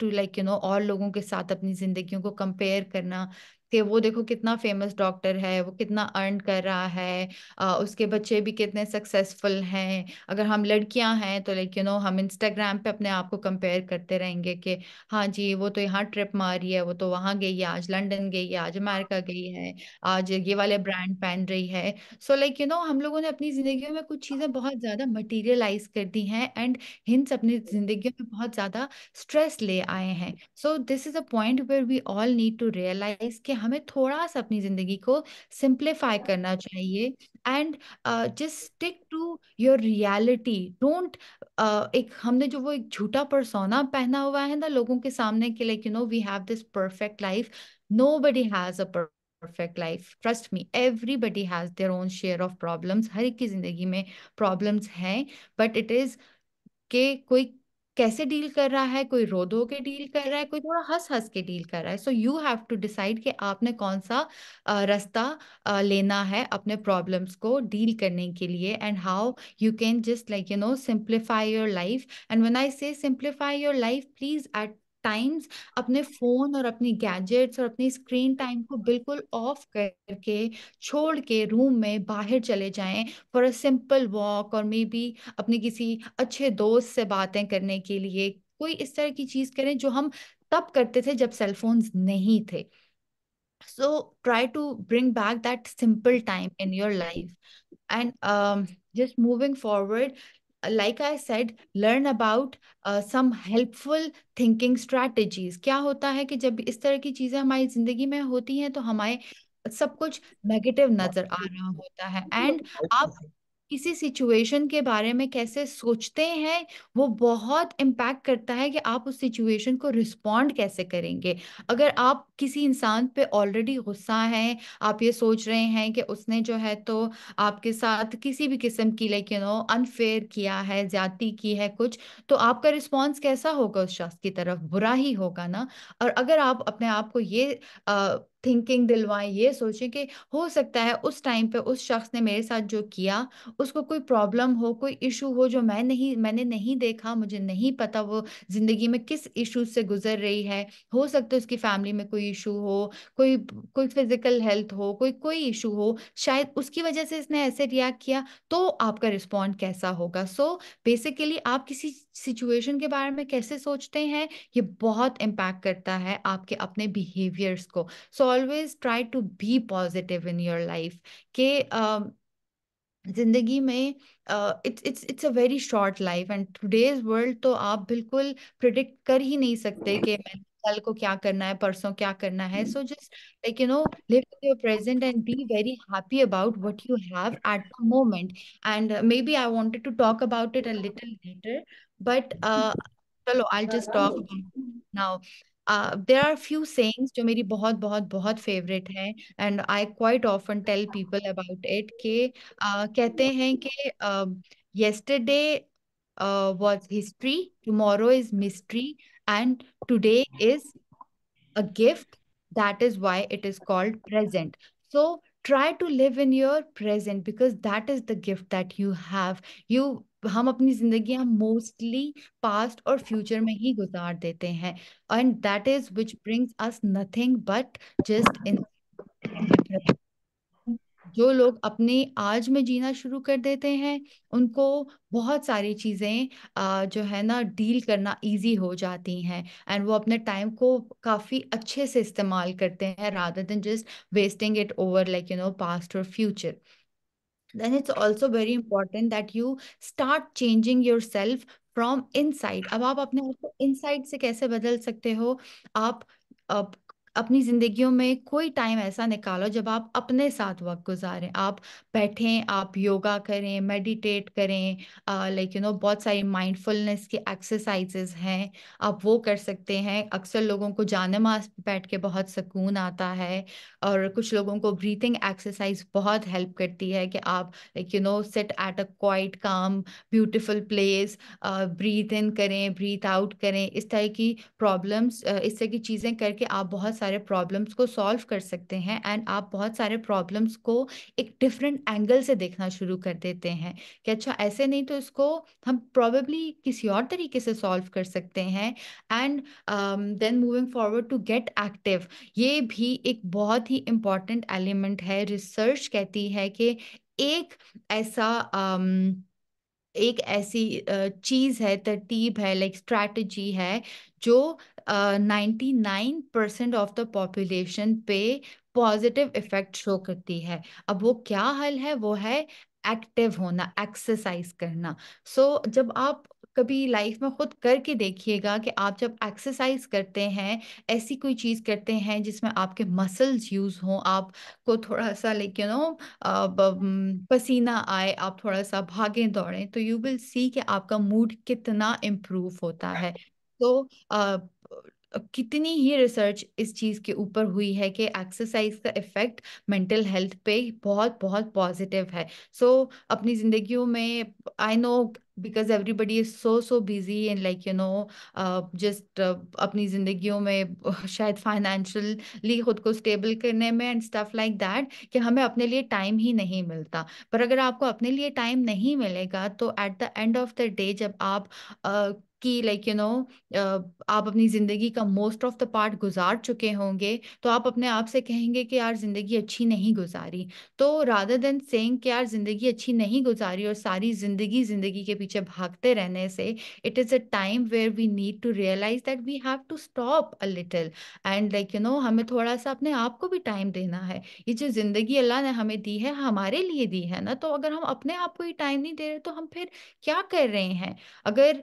to, like और लोगों के साथ अपनी जिंदगियों को कंपेयर करना, कि वो देखो कितना फेमस डॉक्टर है, वो कितना अर्न कर रहा है, उसके बच्चे भी कितने सक्सेसफुल हैं। अगर हम लड़कियां हैं तो, लाइक हम इंस्टाग्राम पे अपने आप को कंपेयर करते रहेंगे कि हाँ जी, वो तो यहाँ ट्रिप मारी है, वो तो वहां गई है, आज लंदन गई है, आज अमेरिका गई है, आज ये वाले ब्रांड पहन रही है। लाइक हम लोगों ने अपनी जिंदगियों में कुछ चीजें बहुत ज्यादा मटीरियलाइज कर दी हैं, एंड हिंस अपनी जिंदगियों में बहुत ज्यादा स्ट्रेस ले आए हैं। This is a point where we all need to realize कि हमें थोड़ा सा अपनी जिंदगी को सिंप्लीफाई करना चाहिए, and just stick to your reality. Don't, एक हमने जो वो एक झूठा परसोना पहना हुआ है ना लोगों के सामने, कि like we have this perfect life. Nobody has a perfect life, trust me, everybody has their own share of problems, हर एक की जिंदगी में प्रॉब्लम्स हैं। बट इट इज कि कोई कैसे डील कर रहा है, कोई रो धो के डील कर रहा है, कोई थोड़ा हंस हंस के डील कर रहा है। यू हैव टू डिसाइड कि आपने कौन सा रास्ता लेना है अपने प्रॉब्लम्स को डील करने के लिए, and how you can just, like simplify your life. And when I say simplify your life, please at times अपने फोन और अपनी गैजेट्स और अपनी स्क्रीन टाइम को बिल्कुल ऑफ करके, छोड़ के रूम में बाहर चले जाएं फॉर अ सिंपल वॉक, और मे बी अपने किसी अच्छे दोस्त से बातें करने के लिए कोई इस तरह की चीज करें जो हम तब करते थे जब सेल फोन्स नहीं थे। Try to bring back that simple time in your life. And just moving forward, like I said, learn about some helpful thinking strategies. क्या होता है कि जब इस तरह की चीजें हमारी जिंदगी में होती हैं तो हमारे सब कुछ नेगेटिव नजर आ रहा होता है, एंड आप किसी सिचुएशन के बारे में कैसे सोचते हैं वो बहुत इम्पैक्ट करता है कि आप उस सिचुएशन को रिस्पॉन्ड कैसे करेंगे। अगर आप किसी इंसान पे ऑलरेडी गुस्सा है, आप ये सोच रहे हैं कि उसने जो है तो आपके साथ किसी भी किस्म की लाइक अनफेयर किया है, ज्यादती की है कुछ, तो आपका रिस्पॉन्स कैसा होगा उस शख्स की तरफ? बुरा ही होगा ना। और अगर आप अपने आप को ये थिंकिंग दिलवाएं, ये सोचें कि हो सकता है उस टाइम पे उस शख्स ने मेरे साथ जो किया, उसको कोई प्रॉब्लम हो, कोई इशू हो जो मैंने नहीं देखा, मुझे नहीं पता वो जिंदगी में किस इशू से गुजर रही है। हो सकता है उसकी फैमिली में कोई इशू हो, कोई कोई फिजिकल हेल्थ हो, कोई कोई इशू हो, शायद उसकी वजह से इसने ऐसे रिएक्ट किया, तो आपका रिस्पॉन्ड कैसा होगा? सो बेसिकली आप किसी सिचुएशन के बारे में कैसे सोचते हैं, ये बहुत इम्पैक्ट करता है आपके अपने बिहेवियर्स को। So always try to be positive in your life के जिंदगी में it's a very short life, and today's world तो आप बिल्कुल प्रिडिक्ट कर ही नहीं सकते कि मैं कल को क्या करना है, परसों क्या करना है। So just like live in your present and be very happy about what you have at the moment. And maybe I wanted to talk about it a little later, but चलो I'll just talk about it now. There are few sayings जो मेरी बहुत बहुत बहुत फेवरेट हैं, and I quite often tell people about it कि कहते हैं कि yesterday was history, tomorrow is mystery, and today is a gift. That is why it is called present. So try to live in your present because that is the gift that you have. You हम अपनी जिंदगियां मोस्टली पास्ट और फ्यूचर में ही गुजार देते हैं, and that is which brings us nothing but just in depression. जो लोग अपने आज में जीना शुरू कर देते हैं, उनको बहुत सारी चीजें जो है ना डील करना इजी हो जाती हैं, एंड वो अपने टाइम को काफी अच्छे से इस्तेमाल करते हैं rather than just wasting it over like past और future. Then it's also very important that you start changing yourself from inside. अब आप अपने आप को इनसाइड से कैसे बदल सकते हो? आप अब अपनी जिंदगियों में कोई टाइम ऐसा निकालो जब आप अपने साथ वक्त गुजारें, आप बैठें, आप योगा करें, मेडिटेट करें, बहुत सारी माइंडफुलनेस की एक्सरसाइजेज हैं, आप वो कर सकते हैं। अक्सर लोगों को जानमाज़ पे बैठ के बहुत सुकून आता है, और कुछ लोगों को ब्रीथिंग एक्सरसाइज बहुत हेल्प करती है कि आप सिट एट अ क्वाइट काम ब्यूटीफुल प्लेस, ब्रीथ इन करें, ब्रीथ आउट करें। इस तरह की प्रॉब्लम्स, इस तरह की चीज़ें करके आप बहुत सारे प्रॉब्लम्स को सॉल्व कर सकते हैं, एंड आप बहुत सारे प्रॉब्लम्स को एक डिफरेंट एंगल से देखना शुरू कर देते हैं कि अच्छा ऐसे नहीं तो इसको हम प्रॉबेबली किसी और तरीके से सॉल्व कर सकते हैं। And then moving forward to get active, ये भी एक बहुत ही इम्पॉर्टेंट एलिमेंट है। रिसर्च कहती है कि एक ऐसा एक ऐसी चीज है, तरतीब है, लाइक स्ट्रैटेजी है जो 99% ऑफ द पॉपुलेशन पे पॉजिटिव इफेक्ट शो करती है। अब वो क्या हल है? वो है एक्टिव होना, एक्सरसाइज करना। सो जब आप कभी लाइफ में खुद करके देखिएगा कि आप जब एक्सरसाइज करते हैं, ऐसी कोई चीज करते हैं जिसमें आपके मसल्स यूज हों, आपको थोड़ा सा लाइक पसीना आए, आप थोड़ा सा भागें दौड़ें, तो यू विल सी कि आपका मूड कितना इम्प्रूव होता है। तो कितनी ही रिसर्च इस चीज के ऊपर हुई है कि एक्सरसाइज का इफेक्ट मेंटल हेल्थ पे बहुत बहुत पॉजिटिव है। सो अपनी जिंदगियों में, I know because everybody is so so busy in just अपनी जिंदगियों में शायद फाइनेंशियली खुद को स्टेबल करने में एंड स्टफ लाइक दैट, कि हमें अपने लिए टाइम ही नहीं मिलता। पर अगर आपको अपने लिए टाइम नहीं मिलेगा तो at the end of the day जब आप कि आप अपनी जिंदगी का मोस्ट ऑफ द पार्ट गुजार चुके होंगे, तो आप अपने आप से कहेंगे कि यार जिंदगी अच्छी नहीं गुजारी। तो रादर देन सेइंग कि यार जिंदगी अच्छी नहीं गुजारी और सारी जिंदगी जिंदगी के पीछे भागते रहने से, it is a time where we need to realize that we have to stop a little, and हमें थोड़ा सा अपने आप को भी टाइम देना है। ये जो जिंदगी अल्लाह ने हमें दी है, हमारे लिए दी है ना, तो अगर हम अपने आप को ही टाइम नहीं दे रहे तो हम फिर क्या कर रहे हैं? अगर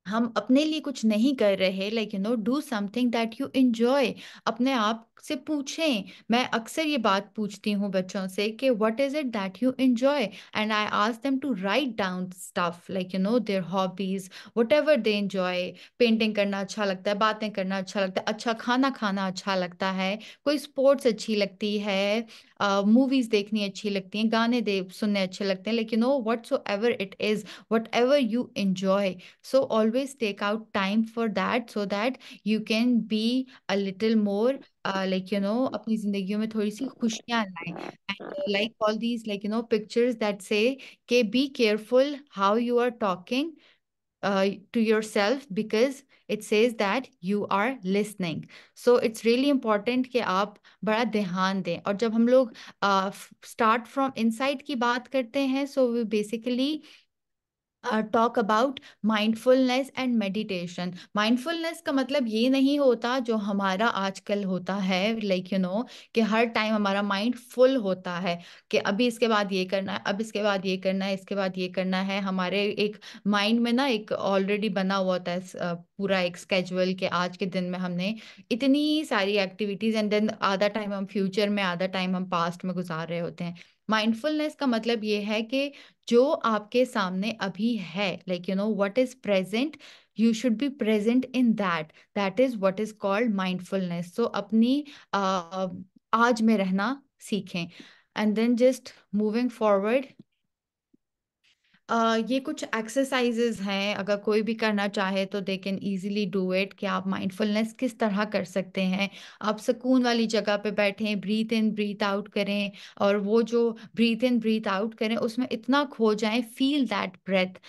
हम अपने लिए कुछ नहीं कर रहे, like do something that you enjoy. अपने आप से पूछें। मैं अक्सर ये बात पूछती हूँ बच्चों से कि what is it that you enjoy, and I ask them to write down stuff like their hobbies, whatever they enjoy. Painting करना अच्छा लगता है, बातें करना अच्छा लगता है, अच्छा खाना खाना अच्छा लगता है, कोई स्पोर्ट्स अच्छी लगती है, मूवीज देखनी अच्छी लगती हैं, गाने दे सुनने अच्छे लगते हैं, लेकिन what's ever it is, what ever you enjoy. So always take out time for that so that you can be a little more अपनी जिंदगियों में थोड़ी सी खुशियां लाएं। And like all these pictures that say कि be careful how you are talking to yourself because it says that you are listening. So it's really important कि आप बड़ा ध्यान दें। और जब हम लोग start from inside की बात करते हैं, so we basically talk about mindfulness and meditation. Mindfulness का मतलब ये नहीं होता जो हमारा आजकल होता है, कि हर टाइम हमारा माइंड फुल होता है कि अभी इसके बाद ये करना है, अब इसके बाद ये करना है, इसके बाद ये करना है। हमारे एक माइंड में ना एक ऑलरेडी बना हुआ होता है पूरा एक स्केजुअल कि आज के दिन में हमने इतनी सारी एक्टिविटीज, एंड देन आधा टाइम हम फ्यूचर में, आधा टाइम हम पास्ट में गुजार रहे होते हैं। माइंडफुलनेस का मतलब ये है कि जो आपके सामने अभी है, what is present, you should be present in that, that is what is called mindfulness. So अपनी आज में रहना सीखें। And then just moving forward, ये कुछ एक्सरसाइजेज हैं, अगर कोई भी करना चाहे तो they can easily do it. कि आप माइंडफुलनेस किस तरह कर सकते हैं। आप सुकून वाली जगह पे बैठें, ब्रीथ इन ब्रीथ आउट करें, और वो जो ब्रीथ इन ब्रीथ आउट करें उसमें इतना खो जाएं, feel that breath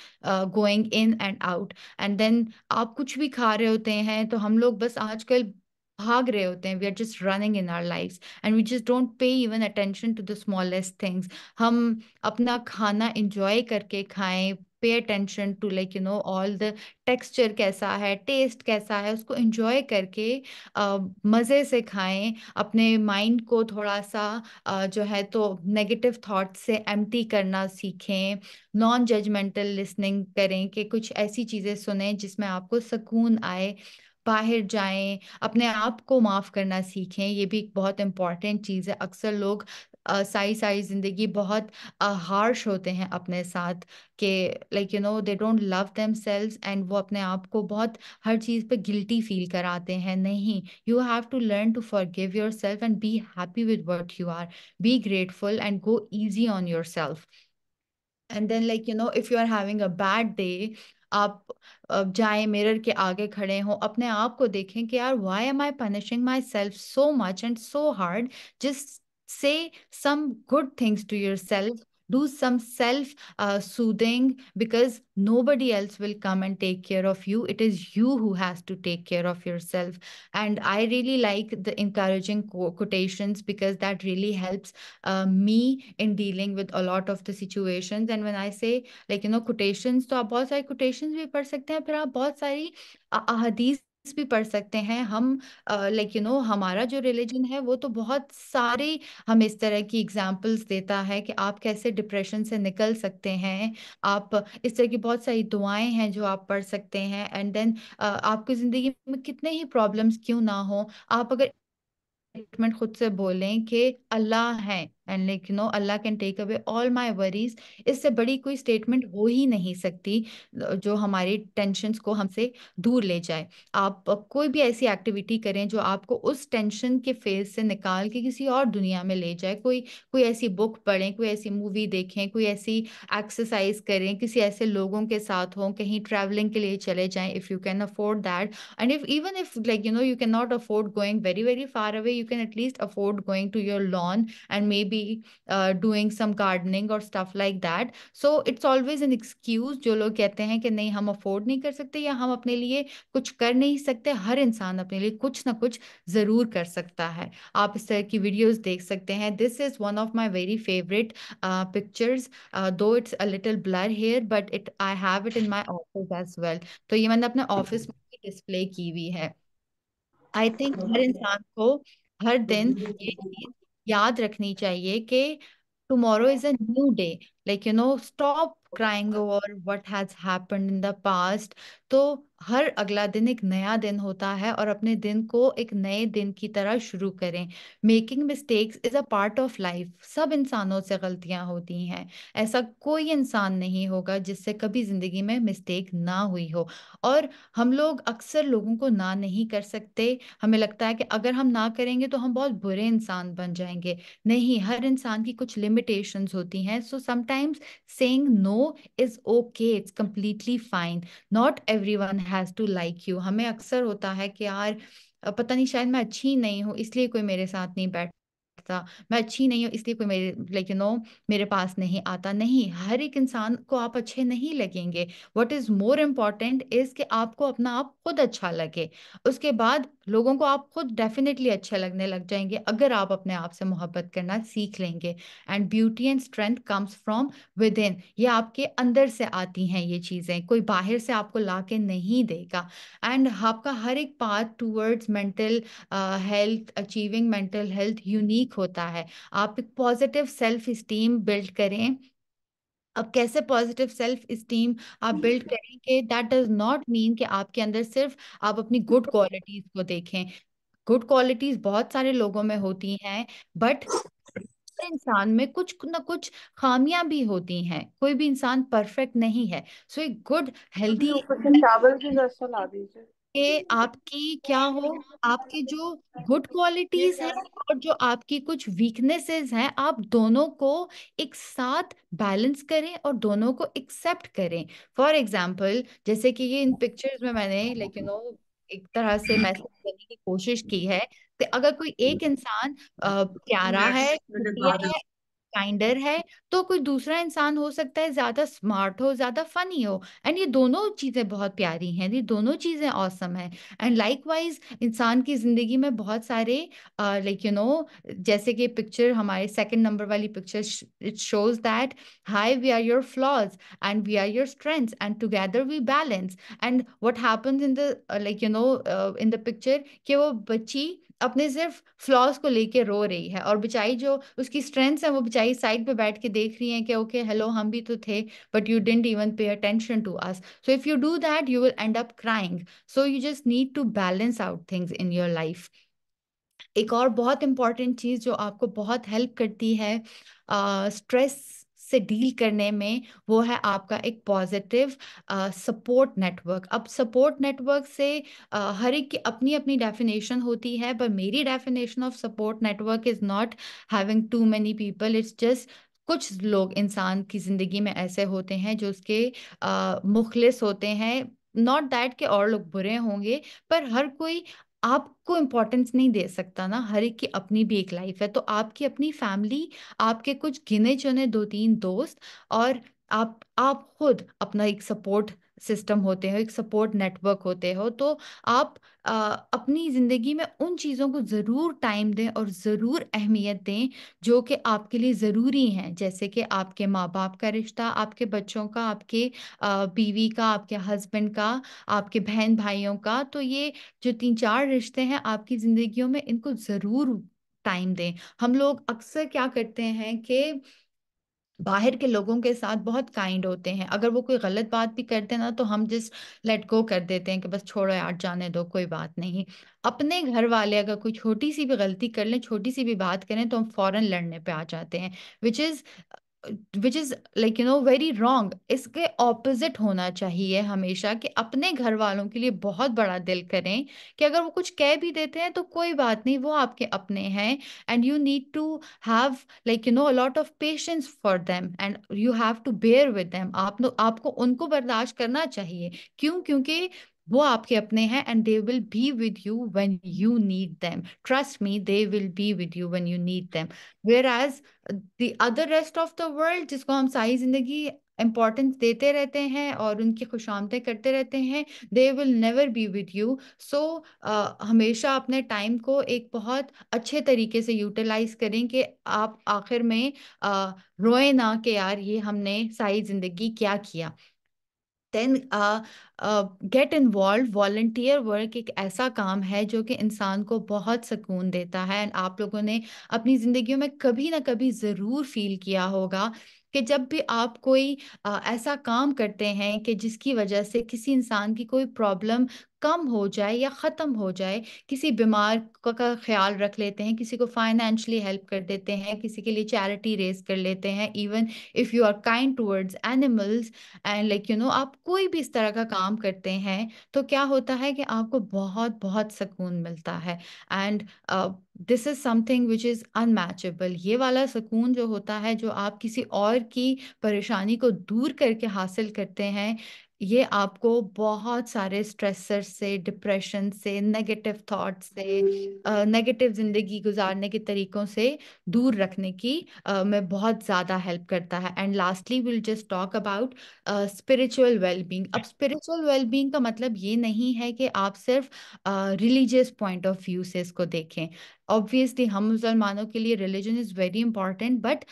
going in and out. And then आप कुछ भी खा रहे होते हैं, तो हम लोग बस आजकल भाग रहे होते हैं, we are just running in our lives and we just don't pay even attention to the smallest things. हम अपना खाना इंजॉय करके खाएं, pay attention to all the texture कैसा है, टेस्ट कैसा है, उसको इंजॉय करके मज़े से खाएं। अपने माइंड को थोड़ा सा जो है तो नेगेटिव थॉट से एम्प्टी करना सीखें। नॉन जजमेंटल लिसनिंग करें कि कुछ ऐसी चीज़ें सुने जिसमें आपको सुकून आए। बाहर जाएं, अपने आप को माफ करना सीखें, ये भी एक बहुत इंपॉर्टेंट चीज़ है। अक्सर लोग सारी सारी जिंदगी बहुत हार्श होते हैं अपने साथ, कि they don't love themselves, and वो अपने आप को बहुत हर चीज़ पे गिल्टी फील कराते हैं। नहीं, you have to learn to forgive yourself and be happy with what you are, be grateful and go easy on yourself. And then if you are having a bad day, आप जाएं, मिरर के आगे खड़े हो, अपने आप को देखें कि यार why am I punishing my self so much and so hard. Just say some good things to yourself, do some self soothing, because nobody else will come and take care of you, it is you who has to take care of yourself. And I really like the encouraging quotations because that really helps me in dealing with a lot of the situations. And when I say quotations, तो आप बहुत सारी quotations भी पढ़ सकते हैं, फिर आप बहुत सारी अहादीस भी पढ़ सकते हैं। हम हमारा जो रिलीजन है वो तो बहुत सारे हम इस तरह की एग्जाम्पल्स देता है कि आप कैसे डिप्रेशन से निकल सकते हैं। आप इस तरह की बहुत सारी दुआएं हैं जो आप पढ़ सकते हैं। एंड देन आपकी जिंदगी में कितने ही प्रॉब्लम्स क्यों ना हो, आप अगर स्टेटमेंट खुद से बोलें कि अल्लाह है, and Allah can take away all my worries, इससे बड़ी कोई स्टेटमेंट हो ही नहीं सकती जो हमारी टेंशन्स को हमसे दूर ले जाए। आप कोई भी ऐसी एक्टिविटी करें जो आपको उस टेंशन के फेज से निकाल के किसी और दुनिया में ले जाए। कोई कोई ऐसी बुक पढ़ें, कोई ऐसी मूवी देखें, कोई ऐसी एक्सरसाइज करें, किसी ऐसे लोगों के साथ हों, कहीं ट्रैवलिंग के लिए चले जाएं if you can afford that. And if even if you cannot afford going very very far away, you can at least afford going to your lawn and maybe doing some gardening or stuff like that. So it's always an excuse जो लोग कहते हैं कि नहीं हम अफोर्ड नहीं कर सकते या हम अपने लिए कुछ कर नहीं सकते। हर इंसान अपने लिए कुछ ना कुछ जरूर कर सकता है। आप इस तरह की वीडियोस देख सकते हैं। This is one of my very favourite pictures, though it's a little blur here but it I have it in my office as well. तो ये मैंने अपने ऑफिस में डिस्प्ले की हुई है। आई थिंक हर इंसान को हर दिन ये चीज याद रखनी चाहिए कि tomorrow is a new day. Stop crying over what has happened in the past, तो हर अगला दिन एक नया दिन होता है और अपने दिन को एक नए दिन की तरह शुरू करें। Making mistakes is a part of life. सब इंसानों से गलतियां होती हैं। ऐसा कोई इंसान नहीं होगा जिससे कभी जिंदगी में मिस्टेक ना हुई हो। और हम लोग अक्सर लोगों को ना नहीं कर सकते। हमें लगता है कि अगर हम ना करेंगे तो हम बहुत बुरे इंसान बन जाएंगे। नहीं, हर इंसान की कुछ लिमिटेशंस होती हैं। So sometimes saying no is okay, it's completely fine. Not everyone has to like you. हमें अक्सर होता है कि यार पता नहीं, शायद मैं अच्छी नहीं हूँ इसलिए कोई मेरे साथ नहीं बैठता, मैं अच्छी नहीं हूँ इसलिए कोई मेरे लाइक मेरे पास नहीं आता। नहीं, हर एक इंसान को आप अच्छे नहीं लगेंगे। What is more important is कि आपको अपना आप खुद अच्छा लगे। उसके बाद लोगों को आप खुद डेफिनेटली अच्छे लगने लग जाएंगे अगर आप अपने आप से मोहब्बत करना सीख लेंगे। And beauty and strength comes from with in. ये आपके अंदर से आती हैं ये चीजें, कोई बाहर से आपको ला के नहीं देगा। एंड आपका हर एक path towards mental health, achieving mental health unique होता है। आप एक पॉजिटिव सेल्फ स्टीम बिल्ड करें। अब कैसे पॉजिटिव सेल्फ स्टीम आप बिल्ड करेंगे, दैट डज नॉट मीन कि आपके अंदर सिर्फ आप अपनी गुड क्वालिटीज को देखें। गुड क्वालिटीज बहुत सारे लोगों में होती हैं, बट इंसान में कुछ ना कुछ खामियां भी होती हैं। कोई भी इंसान परफेक्ट नहीं है। सो एक गुड अभी हेल्दी ऊपर से चावल की रस्सा ला दीजिए। कि आपकी क्या हो, आपकी जो गुड क्वालिटीज हैं और जो आपकी कुछ वीकनेसेस हैं, आप दोनों को एक साथ बैलेंस करें और दोनों को एक्सेप्ट करें। फॉर एग्जाम्पल, जैसे कि ये इन पिक्चर्स में मैंने एक तरह से मैसेज देने की कोशिश की है कि अगर कोई एक इंसान प्यारा है, खुशी है, काइंडर है, तो कोई दूसरा इंसान हो सकता है ज्यादा स्मार्ट हो, ज्यादा फनी हो। एंड ये दोनों चीजें बहुत प्यारी हैं, ये दोनों चीजें ऑसम है। एंड लाइकवाइज इंसान की जिंदगी में बहुत सारे जैसे कि पिक्चर, हमारे सेकंड नंबर वाली picture, it shows that hi we are your flaws and we are your strengths and together we balance. And what happens in the in the picture, कि वो बच्ची अपने सिर्फ फ्लॉज को लेके रो रही है और बेचारी जो उसकी स्ट्रेंथ्स है वो बेचारी साइड पे बैठ के देख रही है कि ओके हेलो, हम भी तो थे, but you didn't even pay attention to us. So if you do that you will end up crying. So you just need to balance out things in your life. एक और बहुत इंपॉर्टेंट चीज जो आपको बहुत हेल्प करती है स्ट्रेस से डील करने में, वो है आपका एक पॉजिटिव सपोर्ट नेटवर्क। अब सपोर्ट नेटवर्क से हर एक की अपनी अपनी डेफिनेशन होती है, पर मेरी definition of support network is not having too many people, it's just कुछ लोग इंसान की जिंदगी में ऐसे होते हैं जो उसके मुखलिस होते हैं। नॉट दैट कि और लोग बुरे होंगे, पर हर कोई आपको इम्पोर्टेंस नहीं दे सकता ना। हर एक की अपनी भी एक लाइफ है। तो आपकी अपनी फैमिली, आपके कुछ गिने चुने दो तीन दोस्त, और आप खुद अपना एक सपोर्ट सिस्टम होते हो, एक सपोर्ट नेटवर्क होते हो। तो आप अपनी जिंदगी में उन चीजों को जरूर टाइम दें और जरूर अहमियत दें जो कि आपके लिए जरूरी हैं, जैसे कि आपके माँ बाप का रिश्ता, आपके बच्चों का, आपके बीवी का, आपके हस्बैंड का, आपके बहन भाइयों का। तो ये जो तीन चार रिश्ते हैं आपकी जिंदगियों में, इनको जरूर टाइम दें। हम लोग अक्सर क्या करते हैं कि बाहर के लोगों के साथ बहुत काइंड होते हैं, अगर वो कोई गलत बात भी करते हैं ना तो हम जस्ट लेट गो कर देते हैं कि बस छोड़ो यार, जाने दो, कोई बात नहीं। अपने घर वाले अगर कोई छोटी सी भी गलती कर लें, छोटी सी भी बात करें, तो हम फौरन लड़ने पे आ जाते हैं, which is like very wrong. इसके ऑपोजिट होना चाहिए हमेशा, कि अपने घर वालों के लिए बहुत बड़ा दिल करें, कि अगर वो कुछ कह भी देते हैं तो कोई बात नहीं, वो आपके अपने हैं। And you need to have a lot of patience for them and you have to bear with them। आपको उनको बर्दाश्त करना चाहिए। क्यों? क्योंकि वो आपके अपने हैं and they will be with you when you need them। Trust me, they will be with you when you need them। Whereas the other rest of the world, जिसको हम सारी जिंदगी इम्पोर्टेंस देते रहते हैं और उनकी खुशामदें करते रहते हैं, they will never be with you. So हमेशा अपने टाइम को एक बहुत अच्छे तरीके से यूटिलाइज करें कि आप आखिर में रोए ना कि यार ये हमने सारी जिंदगी क्या किया। Then get involve. Volunteer work एक ऐसा काम है जो कि इंसान को बहुत सुकून देता है। एंड आप लोगों ने अपनी जिंदगियों में कभी ना कभी जरूर फील किया होगा कि कि जब भी आप कोई ऐसा काम करते हैं कि जिसकी वजह से किसी इंसान की कोई प्रॉब्लम कम हो जाए या ख़त्म हो जाए, किसी बीमार का ख्याल रख लेते हैं, किसी को फाइनेंशियली हेल्प कर देते हैं, किसी के लिए चैरिटी रेज कर लेते हैं, even if you are kind towards animals and like you know, आप कोई भी इस तरह का काम करते हैं, तो क्या होता है कि आपको बहुत बहुत सुकून मिलता है। And this is something which is unmatchable. ये वाला सुकून जो होता है, जो आप किसी और की परेशानी को दूर करके हासिल करते हैं, ये आपको बहुत सारे स्ट्रेसर से, डिप्रेशन से, नेगेटिव थॉट से, नेगेटिव जिंदगी गुजारने के तरीकों से दूर रखने की में बहुत ज़्यादा हेल्प करता है। And lastly will just talk about spiritual wellbeing. अब स्पिरिचुअल वेलबींग का मतलब ये नहीं है कि आप सिर्फ रिलीजियस पॉइंट ऑफ व्यू से इसको देखें। ऑब्वियसली हम मुसलमानों के लिए religion is very important, but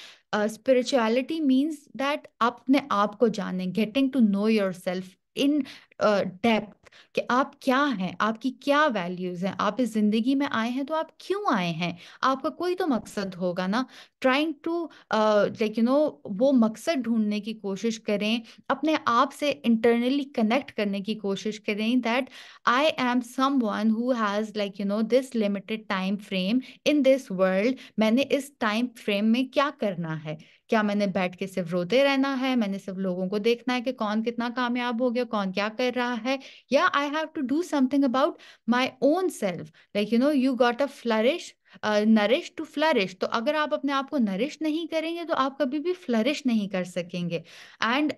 spirituality means that आप अपने आप को जानें, getting to know your self in depth, कि आप क्या हैं, आपकी क्या वैल्यूज हैं, आप इस जिंदगी में आए हैं तो आप क्यों आए हैं, आपका कोई तो मकसद होगा ना। Trying to like you know, वो मकसद ढूंढने की कोशिश करें, अपने आप से इंटरनली कनेक्ट करने की कोशिश करें, that I am someone who has like you no this limited time frame in this world. मैंने इस टाइम फ्रेम में क्या करना है? क्या मैंने बैठ के सिर्फ रोते रहना है? मैंने सिर्फ लोगों को देखना है कि कौन कितना कामयाब हो गया, कौन क्या कर रहा है? या I have to do something about my own self, like you know, you got a flourish, nourish to flourish. तो अगर आप अपने आप को नरिश नहीं करेंगे तो आप कभी भी फ्लरिश नहीं कर सकेंगे। And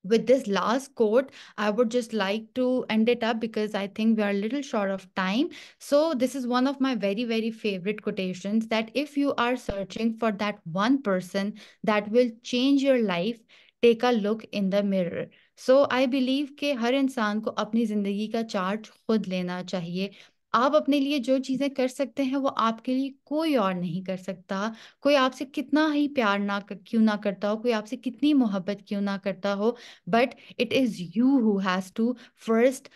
with this last quote, I would just like to end it up because I think we are a little short of time. So, this is one of my very, very favorite quotations, that if you are searching for that one person that will change your life, take a look in the mirror. So, I believe कि हर इंसान को अपनी जिंदगी का चार्ज खुद लेना चाहिए। आप अपने लिए जो चीजें कर सकते हैं वो आपके लिए कोई और नहीं कर सकता। कोई आपसे कितना ही प्यार क्यों ना करता हो, कोई आपसे कितनी मोहब्बत क्यों ना करता हो, but it is you who has to first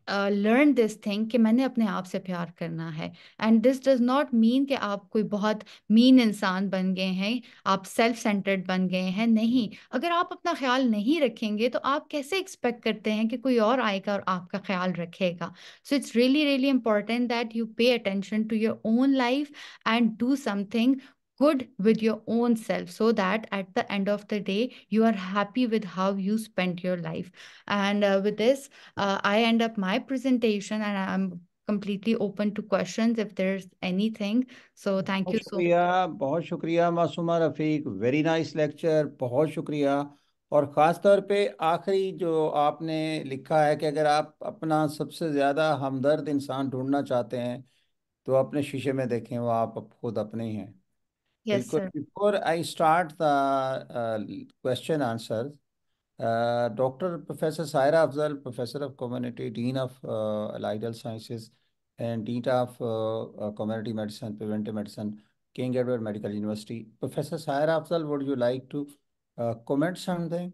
learn this thing कि मैंने अपने आप से प्यार करना है। And this does not mean कि आप कोई बहुत मीन इंसान बन गए हैं, आप सेल्फ सेंटर्ड बन गए हैं। नहीं, अगर आप अपना ख्याल नहीं रखेंगे तो आप कैसे एक्सपेक्ट करते हैं कि कोई और आएगा और आपका ख्याल रखेगा? So it's really really important that you pay attention to your own life and do something good with your own self, so that at the end of the day you are happy with how you spent your life. And with this, I end up my presentation, and I'm completely open to questions if there's anything. So thank you so much. बहुत शुक्रिया मासूमा रफ़ीक, वेरी नाइस लेक्चर, बहुत शुक्रिया। और ख़ास तौर पे आखिरी जो आपने लिखा है कि अगर आप अपना सबसे ज़्यादा हमदर्द इंसान ढूंढना चाहते हैं तो अपने शीशे में देखें, वो आप खुद अपने ही हैं। Yes, बिल्कुल। sir. Before I start the question answer, Dr. Professor Saira Afzal, Professor of Community, Dean of Allied Sciences, and Dean of Community Medicine, Preventive Medicine, King Edward Medical University. Professor Saira Afzal, would you like to comment something?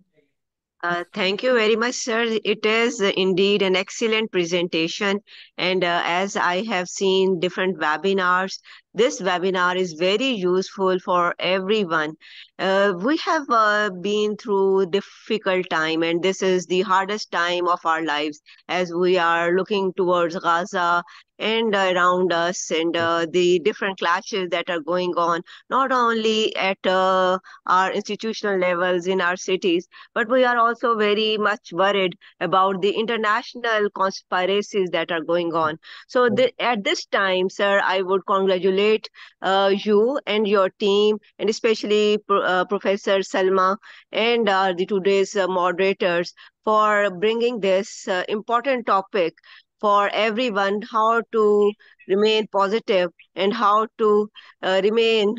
Thank you very much, sir. It is indeed an excellent presentation. And as I have seen different webinars, this webinar is very useful for everyone. We have been through difficult time, and this is the hardest time of our lives as we are looking towards Gaza and around us, and the different clashes that are going on, not only at our institutional levels in our cities, but we are also very much worried about the international conspiracies that are going on. So at this time, sir, I would congratulate you and your team, and especially Professor Salma and the today's moderators for bringing this important topic for everyone, how to remain positive and how to remain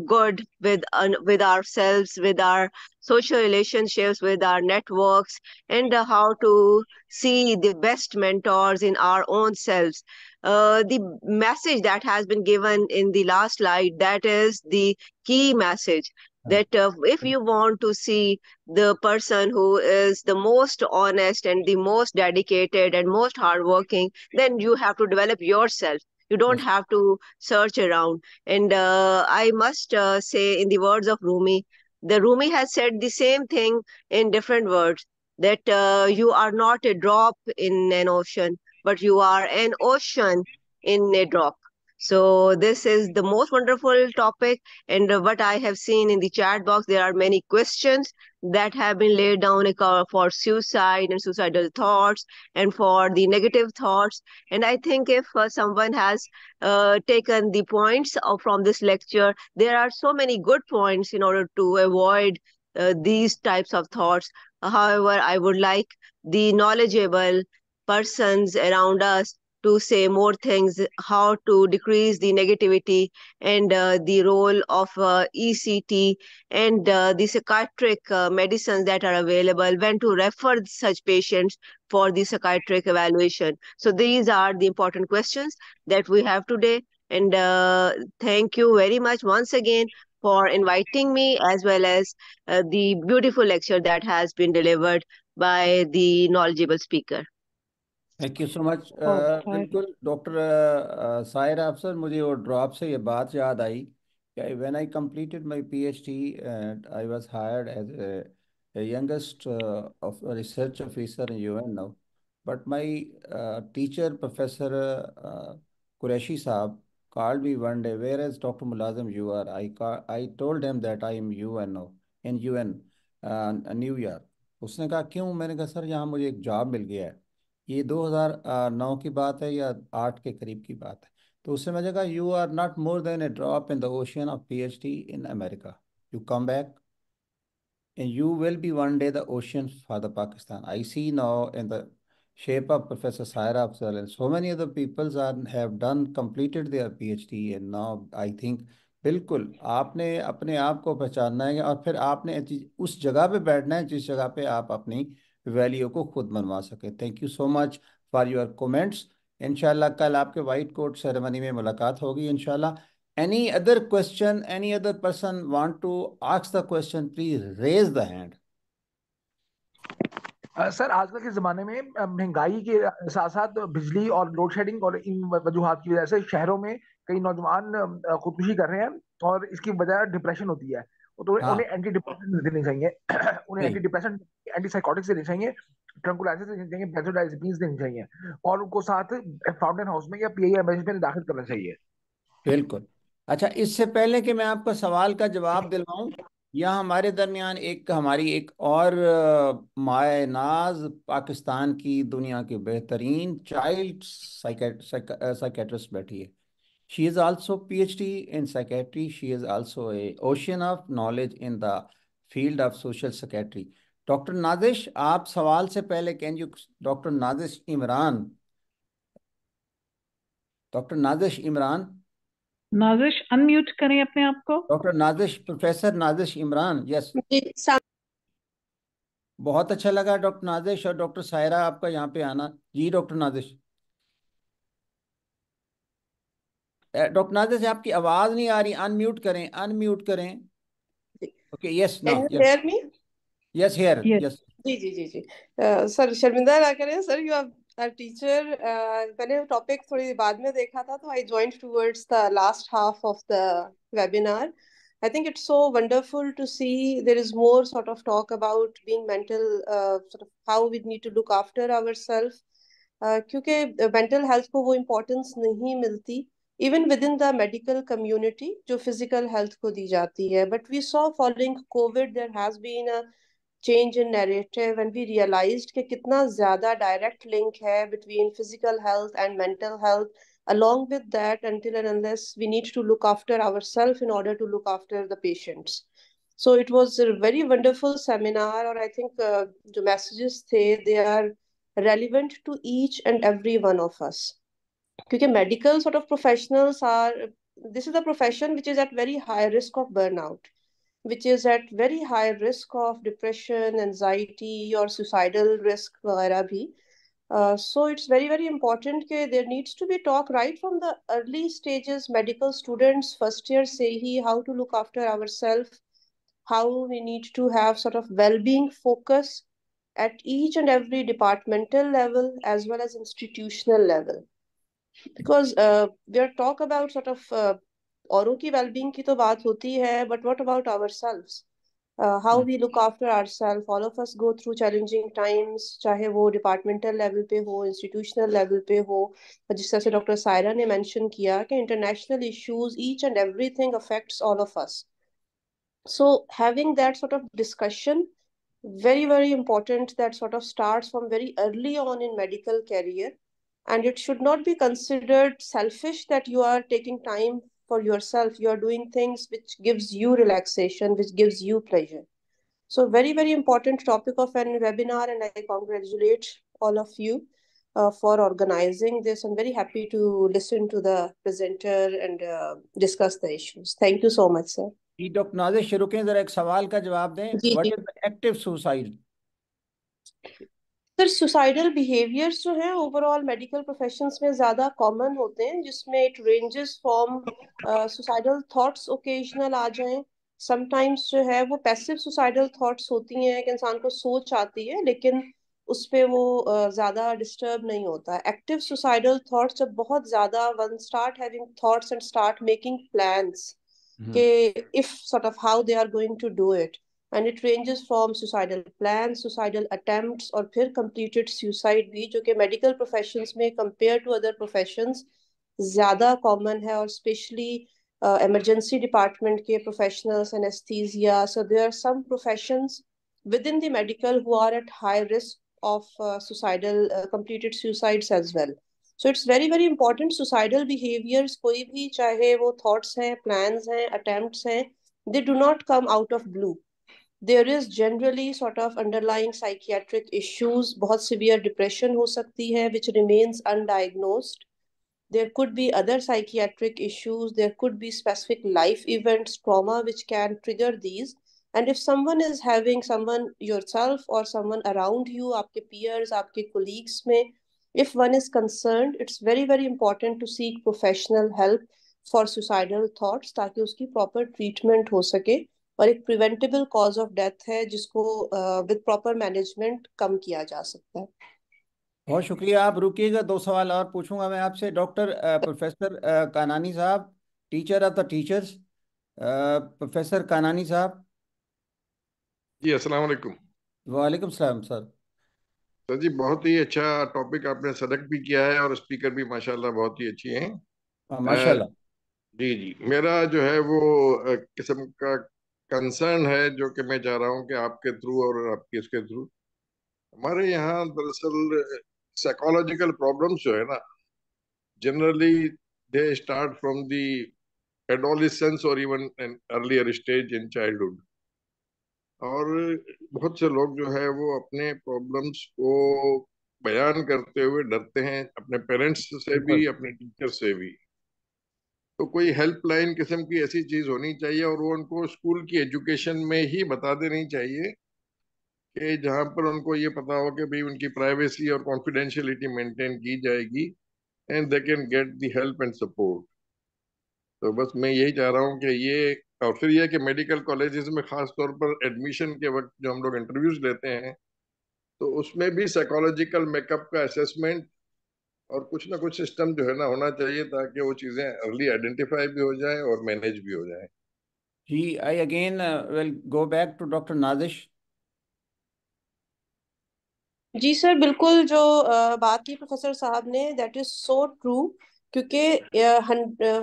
good with ourselves, with our social relationships, with our networks, and how to see the best mentors in our own selves. The message that has been given in the last slide, that is the key message, that if you want to see the person who is the most honest and the most dedicated and most hardworking, then you have to develop yourself. You don't have to search around. And I must say, in the words of Rumi, The Rumi has said the same thing in different words, that you are not a drop in an ocean, but you are an ocean in a drop. So this is the most wonderful topic. And what I have seen in the chat box, there are many questions that have been laid down for suicide and suicidal thoughts and for the negative thoughts. And I think if someone has taken the points from this lecture, there are so many good points in order to avoid these types of thoughts. However, I would like the knowledgeable persons around us to say more things, how to decrease the negativity, and the role of ECT and the psychiatric medicines that are available, when to refer such patients for the psychiatric evaluation. So these are the important questions that we have today. And thank you very much once again for inviting me, as well as the beautiful lecture that has been delivered by the knowledgeable speaker. Thank you so much. Okay. बिल्कुल डॉक्टर साहिर अफसर, मुझे वो ड्रॉप से ये बात याद आई कि when I completed my PhD and I was hired as a youngest of a research officer in UN now, but my teacher Professor Qureshi Saab called me one day, where is Dr. Mulazim you are? I told him that I am UN now in UN New York। उसने कहा क्यों? मैंने कहा सर यहाँ मुझे एक जॉब मिल गया है। ये 2009 की बात है या 8 के करीब की बात है। तो उससे मुझे कहा you are not more than a drop in the ocean of PhD in America, you come back and you will be one day the ocean for the Pakistan. I see now in the shape of Professor Saira Afzal and so many other peoples have done completed their PhD and now I think बिल्कुल आपने अपने आप को पहचानना है और फिर आपने उस जगह पे बैठना है जिस जगह पे आप अपनी वैल्यू को खुद मनवा सके। Thank you so much for your comments. इंशाल्लाह कल आपके वाइट कोट सेरेमनी में मुलाकात होगी इंशाल्लाह। Any other question, any other person want to ask the question, please raise the hand. Sir आजकल के जमाने में महंगाई के साथ साथ बिजली और लोड शेडिंग और इन वजूहात की वजह से शहरों में कई नौजवान खुदकुशी कर रहे हैं और इसकी वजह डिप्रेशन होती है। तो हाँ उन्हें एंटी डिप्रेशन देने चाहिए, उन्हें सही एंटी डिप्रेशन एंटी साइकोटिक्स देने चाहिए, ट्रंकुलाइजर्स देने चाहिए, बेंजोडाइजेपीन्स देने चाहिए और उनको साथ फाउंटेन हाउस में या पीआईएमएच में दाखिल करना चाहिए। बिल्कुल। अच्छा, इससे पहले कि मैं आपको सवाल का जवाब दिलवाऊं, यहाँ हमारे दरमियान एक हमारी एक और माए नाज पाकिस्तान की दुनिया की बेहतरीन चाइल्ड साइकेट्रिस्ट बैठी है। She is also PhD in psychiatry. She is also a ocean of knowledge in the field of social psychiatry. Doctor Nazish, आप सवाल से पहले can you doctor Nazish Imran, doctor Nazish Imran, Nazish unmute करें अपने आप को। Doctor Nazish, professor Nazish Imran, yes. बहुत अच्छा लगा डॉक्टर नाजिश और डॉक्टर सायरा आपका यहाँ पे आना। जी डॉक्टर नाजिश, डॉक्टर नाजिश आपकी आवाज नहीं आ रही, अनम्यूट करें, अनम्यूट करें। Okay, yes Can now, you yes hear me? Yes here, Yes. Yes. जी जी जी जी सर शर्मिंदा ना करें सर, यू आर टीचर। मैंने टॉपिक थोड़ी बाद में देखा था तो I joined towards the last half of the webinar. I think it's so wonderful to see there is more sort of talk about being mental, sort of how we need to look after ourselves. क्योंकि mental health को वो importance नहीं मिलती even within the medical community जो physical health को दी जाती है. But we saw following COVID there has been a change in narrative and we realized कि कितना ज़्यादा direct link है between physical health and mental health. Along with that, until and unless we need to look after ourselves in order to look after the patients. So it was a very wonderful seminar और I think जो messages थे they are relevant to each and every one of us. क्योंकि medical sort of professionals are, this is a profession which is at very high risk of burnout, which is at very high risk of depression, anxiety, or suicidal risk वगैरह भी. So it's very very important that there needs to be talk right from the early stages. Medical students first year से ही how to look after ourselves, how we need to have sort of well-being focus at each and every departmental level as well as institutional level. Because we are talk about sort of औरों की well-being की तो बात होती है, but what about ourselves? how we look after ourselves. All of us go through challenging times, चाहे वो डिपार्टमेंटल लेवल पे हो, इंस्टीट्यूशनल लेवल पे हो, जिस तरह से डॉक्टर सायरा ने मेंशन किया कि international issues, each and everything affects all of us. So having that sort of discussion, very, very important, that sort of starts from very early on in medical career. And it should not be considered selfish that you are taking time for yourself. You are doing things which gives you relaxation, which gives you pleasure. So very, very important topic of an webinar, and I congratulate all of you for organizing this. I'm very happy to listen to the presenter and discuss the issues. Thank you so much, sir. जी डॉक्टर नाजिश रुकें, जरा एक सवाल का जवाब दें. जी व्हाट जी is active suicide? Sir, suicidal behaviours जो है ओवरऑल मेडिकल प्रोफेशंस में ज्यादा कॉमन होते हैं, जिसमें it ranges from suicidal thoughts occasional आ जाएं. समटाइम्स जो है वो पैसिव सुसाइडल थॉट्स होती हैं कि इंसान को सोच आती है लेकिन उस पे वो ज्यादा डिस्टर्ब नहीं होता. एक्टिव सुसाइडल थॉट्स जब बहुत ज्यादा one start having thoughts and start making plans के if sort of how they are going to do it, and it ranges from suicidal plans, suicidal attempts, और फिर completed suicide भी, जो कि medical professions में compared to other professions ज़्यादा common है, और especially emergency department के professionals, anesthesia. So there are some professions within the medical who are at high risk of suicidal completed suicides as well. So it's very, very important. Suicidal behaviors, कोई भी, चाहे वो thoughts हैं, plans हैं, attempts हैं, they do not come out of blue. There is generally sort of underlying psychiatric issues. बहुत severe depression हो सकती है which remains undiagnosed. There could be other psychiatric issues. There could be specific life events, trauma, which can trigger these. And if someone is having, someone yourself or someone around you, आपके peers, आपके colleagues में, if one is concerned, it's very, very important to seek professional help for suicidal thoughts, ताकि उसकी proper treatment हो सके. और एक preventable cause of death है जिसको with proper management कम किया जा सकता है. बहुत शुक्रिया. आप रुकिएगा, 2 सवाल और पूछूंगा मैं आपसे. डॉक्टर प्रोफेसर कानानी साहब, teacher of the teachers, professor Kanani साहब. जी अस्सलाम वालेकुम. वालेकुम सलाम सर. सर जी, बहुत ही अच्छा टॉपिक आपने सेलेक्ट भी किया है और स्पीकर भी माशाल्लाह बहुत ही अच्छी हैं. माशाल्लाह. जी जी, मेरा जो है वो किस्म का कंसर्न है जो कि मैं चाह रहा हूँ कि आपके थ्रू और आपके इसके थ्रू, हमारे यहाँ दरअसल साइकोलॉजिकल प्रॉब्लम्स जो है ना, generally they start from the adolescence और even an earlier stage in childhood. और बहुत से लोग जो है वो अपने प्रॉब्लम्स को बयान करते हुए डरते हैं, अपने पेरेंट्स से भी, अपने टीचर से भी. तो कोई हेल्पलाइन किस्म की ऐसी चीज होनी चाहिए और वो उनको स्कूल की एजुकेशन में ही बता देनी चाहिए कि जहाँ पर उनको ये पता हो कि भाई उनकी प्राइवेसी और कॉन्फिडेंशियलिटी मेंटेन की जाएगी and they can get the help and support. तो बस मैं यही चाह रहा हूँ कि ये, और फिर यह कि मेडिकल कॉलेजेस में खास तौर पर एडमिशन के वक्त जो हम लोग इंटरव्यूज लेते हैं तो उसमें भी साइकोलॉजिकल मेकअप का असेसमेंट और कुछ ना कुछ सिस्टम जो है ना होना चाहिए ताकि वो चीजें अर्ली आइडेंटिफाई भी हो जाए और मैनेज भी हो जाए. जी, I again will go back to doctor Nazish. जी सर, बिल्कुल जो बात की प्रोफेसर साहब ने, दैट इज सो ट्रू. क्योंकि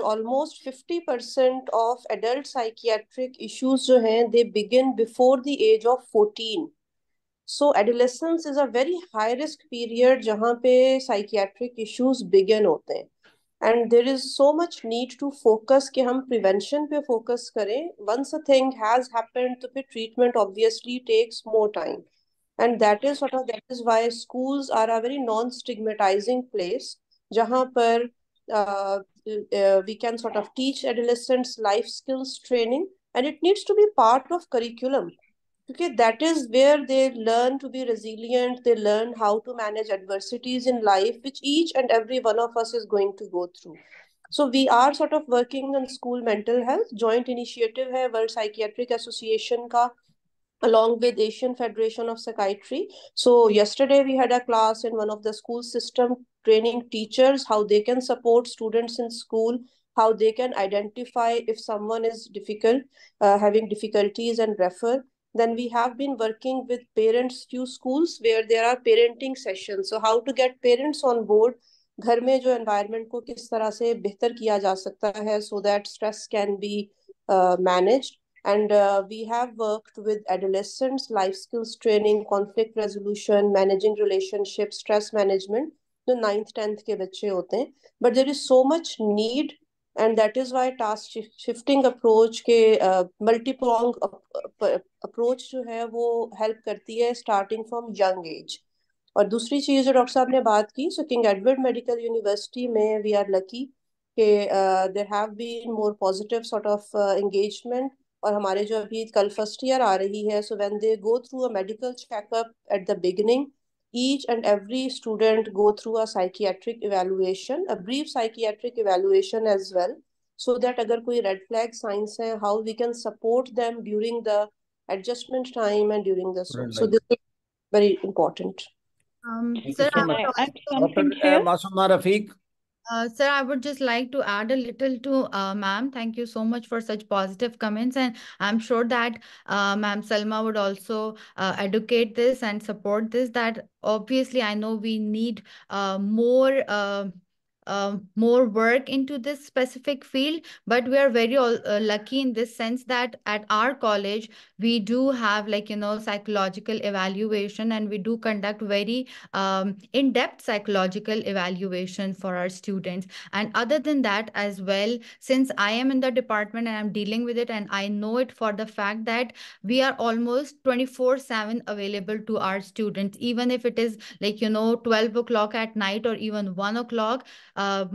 almost 50% of adult psychiatric issues जो हैं they begin before the age of 14. So adolescence is a very high risk period जहाँ पे साइकियाट्रिक इश्यूज बिगिन होते हैं. And there is so much need to focus कि हम प्रिवेंशन पे फोकस करें. Once a thing has happened तो फिर treatment obviously takes more time. And that is why schools are a very non-stigmatizing place जहाँ पर we can sort of teach adolescents life skills training, and it needs to be part of curriculum because that is where they learn to be resilient. They learn how to manage adversities in life, which each and every one of us is going to go through. So we are sort of working on school mental health. Joint initiative है World Psychiatric Association का along with Asian Federation of Psychiatry. So yesterday we had a class in one of the school system training teachers how they can support students in school, how they can identify if someone is difficult, having difficulties and refer. Then we have been working with parents, few schools where there are parenting sessions. So how to get parents on board, घर में जो environment को किस तरह से बेहतर किया जा सकता है, so that stress can be managed. And we have worked with adolescents, life skills training, conflict resolution, managing relationships, stress management, जो 9th 10th के बच्चे होते हैं. But there is so much need, and that is why task shifting approach के multi-pronged approach जो है वो help करती है starting from young age. और दूसरी चीज जो डॉक्टर साहब ने बात की, so King Edward Medical University में वी आर लकी कि there have been more positive sort of engagement. और हमारे जो अभी कल फर्स्ट ईयर आ रही है, so when they go through a medical checkup at the beginning, each and every student go through a psychiatric evaluation, a brief psychiatric evaluation as well, so that अगर कोई red flag signs हैं, how we can support them during the adjustment time and during the so this is very important. Sir, Can I add something here? Masuma Rafiq. Sir, I would just like to add a little to ma'am. Thank you so much for such positive comments, and I'm sure that ma'am Salma would also educate this and support this. That obviously, I know we need more work into this specific field, but we are very lucky in this sense that at our college we do have, like, psychological evaluation, and we do conduct very in-depth psychological evaluation for our students. And other than that as well, since I am in the department and I'm dealing with it, and I know it for the fact that we are almost 24/7 available to our students, even if it is, like, 12 o'clock at night or even 1 o'clock.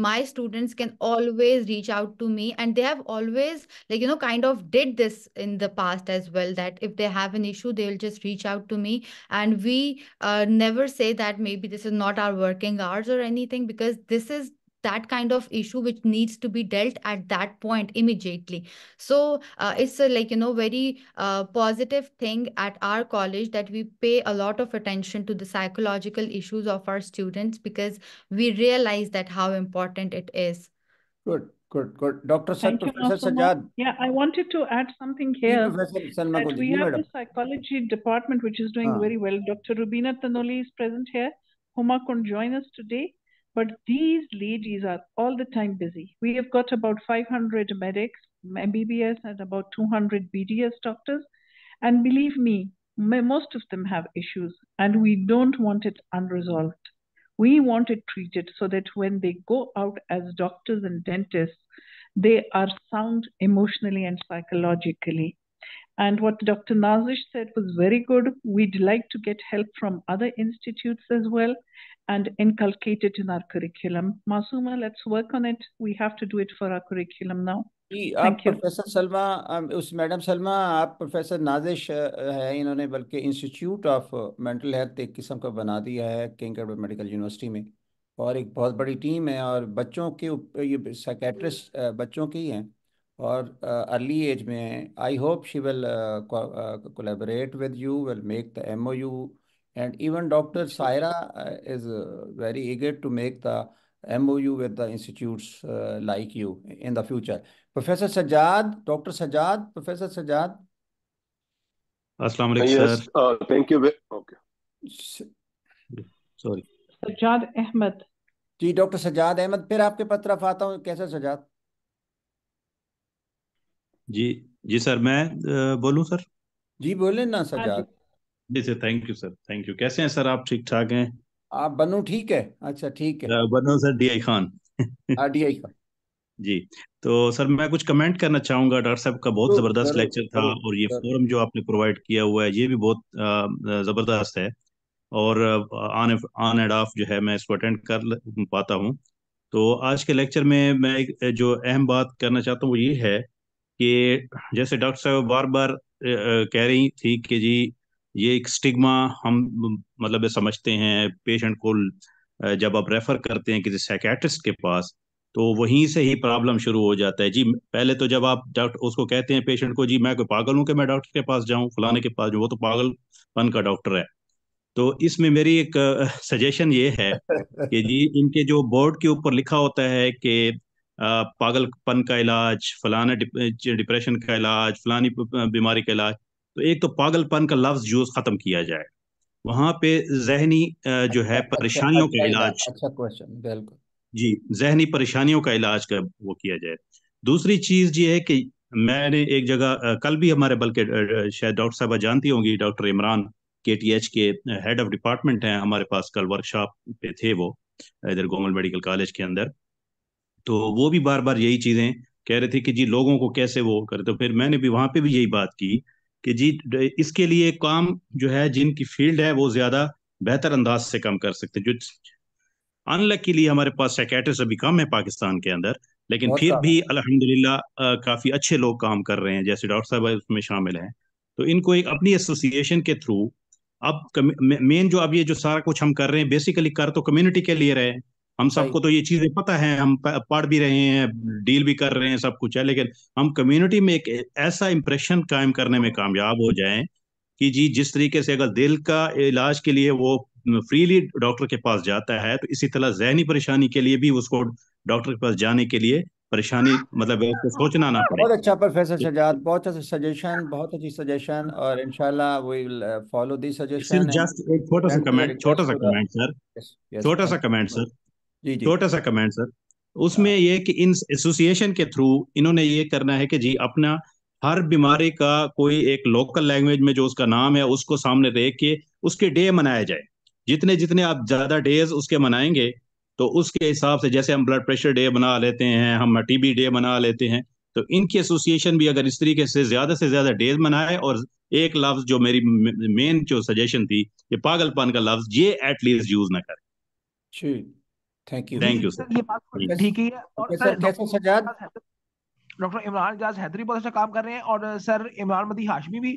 My students can always reach out to me, and they have always, like, kind of did this in the past as well, that if they have an issue, they'll just reach out to me. And we never say that maybe this is not our working hours or anything, because this is that kind of issue which needs to be dealt at that point immediately. So it's a, like, very positive thing at our college that we pay a lot of attention to the psychological issues of our students, because we realize that how important it is. Good, good, good. Dr. Sir, Thank you, Professor Masuma. Sajjad. Yeah, I wanted to add something जी here, प्रोफेसर सलमा that को we जी have madam the psychology department which is doing हाँ very well. Dr. Rubina Tanoli is present here. Huma couldn't join us today, but these ladies are all the time busy. We have got about 500 medics, MBBS, and about 200 BDS doctors. And believe me, most of them have issues, and we don't want it unresolved. We want it treated so that when they go out as doctors and dentists, they are sound emotionally and psychologically. And what Dr. Nazish said was very good. We'd like to get help from other institutes as well and inculcate it in our curriculum. Masuma, let's work on it. We have to do it for our curriculum now. जी आप Thank you. प्रोफेसर सलमा उस मैडम सलमा आप प्रोफेसर नाजिश है, इन्होंने बल्कि इंस्टीट्यूट ऑफ मेंटल हेल्थ एक किस्म का बना दिया है किंग एडवर्ड मेडिकल यूनिवर्सिटी में, और एक बहुत बड़ी टीम है, और बच्चों के ये साइकेट्रिस्ट बच्चों के ही हैं और अर्ली एज में हैं. I hope she will collaborate with you, will make the MOU, and even Dr. Saira is very eager to make the MOU with the institutes like you in the future. Professor Sajjad, Dr. Sajjad, Professor Sajjad. Assalamu alaikum, Yes, sir. thank you. Okay. Sorry. Sajjad Ahmed. Ji doctor Sajjad Ahmad, फिर आपके पास तरफ आता हूँ. कैसे सज्जाद? जी जी सर, मैं बोलूं सर? जी बोले ना सज्जाद. जी sir, thank you sir, thank you. कैसे हैं सर आप? ठीक ठाक हैं? आप बनू ठीक है? अच्छा ठीक है. बनू sir, DI Khan. DI Khan ji. तो सर मैं कुछ कमेंट करना चाहूंगा. डॉक्टर साहब का बहुत जबरदस्त लेक्चर था, और ये फोरम जो आपने प्रोवाइड किया हुआ है ये भी बहुत जबरदस्त है, और ऑन एंड ऑफ जो है मैं इसको अटेंड कर पाता हूँ. तो आज के लेक्चर में मैं जो अहम बात करना चाहता हूँ वो ये है कि जैसे डॉक्टर साहब बार बार कह रही थी कि जी ये एक स्टिग्मा हम मतलब समझते हैं पेशेंट को, जब आप रेफर करते हैं किसी साइकियाट्रिस्ट के पास तो वहीं से ही प्रॉब्लम शुरू हो जाता है. जी पहले तो जब आप डॉक्टर उसको कहते हैं पेशेंट को, जी मैं कोई पागल हूँ कि मैं डॉक्टर के पास जाऊँ, फलाने के पास जाऊँ, वो तो पागलपन का डॉक्टर है. तो इसमें मेरी एक सजेशन ये है कि जी इनके जो बोर्ड के ऊपर लिखा होता है कि पागलपन का इलाज, फलाना डिप्रेशन का इलाज, फलानी बीमारी का इलाज, तो एक तो पागलपन का लफ्ज यूज खत्म किया जाए, वहां पे जहनी जो है परेशानियों का इलाज, अच्छा क्वेश्चन, बिल्कुल। जी, जहनी परेशानियों का इलाज का वो किया जाए। दूसरी चीज ये है कि मैंने एक जगह कल भी हमारे, बल्कि शायद डॉक्टर साहबा जानती होंगी, डॉक्टर इमरान KTH के हेड ऑफ डिपार्टमेंट हैं, हमारे पास कल वर्कशॉप पे थे वो, इधर गोमल मेडिकल कॉलेज के अंदर। तो वो भी बार बार यही चीजें कह रहे थे कि जी लोगों को कैसे वो करे। तो फिर मैंने भी वहां पे भी यही बात की कि जी इसके लिए काम जो है, जिनकी फील्ड है वो ज्यादा बेहतर अंदाज से काम कर सकते हैं। जो अनलकीली हमारे पास साइकेट्रिस्ट अभी कम है पाकिस्तान के अंदर, लेकिन बहुत फिर कम भी है। अल्हम्दुलिल्लाह काफी अच्छे लोग काम कर रहे हैं, जैसे डॉक्टर साहब उसमें शामिल हैं। तो इनको एक अपनी एसोसिएशन के थ्रू, अब मेन जो अब ये जो सारा कुछ हम कर रहे हैं, बेसिकली कर तो कम्युनिटी के लिए रहे हैं। हम सही। सबको तो ये चीजें पता है, हम पढ़ भी रहे हैं, डील भी कर रहे हैं, सब कुछ है, लेकिन हम कम्युनिटी में एक ऐसा इंप्रेशन कायम करने में कामयाब हो जाएं कि जी जिस तरीके से अगर दिल का इलाज के लिए वो फ्रीली डॉक्टर के पास जाता है, तो इसी तरह जहनी परेशानी के लिए भी उसको डॉक्टर के पास जाने के लिए परेशानी, मतलब उसको सोचना ना पड़े। बहुत अच्छा प्रोफेसर सजाद, बहुत अच्छा सजेशन, बहुत अच्छी सजेशन, और इंशाल्लाह वी विल फॉलो दिस सिर्फ सजेशन एंड जस्ट एक छोटा सा सेंड द कमेंट, छोटा रिक्वेस्ट सा to the. Comment sir, yes yes, छोटा सा थैंक कमेंट यू। सर, जी जी। छोटा सा कमेंट सर। उसमें हाँ, ये कि इन एसोसिएशन के थ्रू इन्होंने ये करना है कि जी अपना हर बीमारी का कोई एक लोकल लैंग्वेज में जो उसका नाम है उसको सामने रख के उसके डे मनाया जाए। जितने जितने आप ज्यादा डेज उसके मनाएंगे, तो उसके हिसाब से, जैसे हम ब्लड प्रेशर डे बना लेते हैं, हम TB डे बना लेते हैं, तो इनकी एसोसिएशन भी अगर इस तरीके से ज्यादा डेज मनाए, और एक लफ्ज जो मेरी मेन जो सजेशन थी, ये पागलपन का लफ्ज ये एटलीस्ट यूज ना करें। ठीक, थैंक यू। जी थैंक यू सर। सर, ये बात थैंक ठीक ही है। और sir professor Kaiser Sajjad. Doctor Imran जाज हैदरी बहुत अच्छा काम कर रहे हैं, और सर इमरान मदी हाशमी भी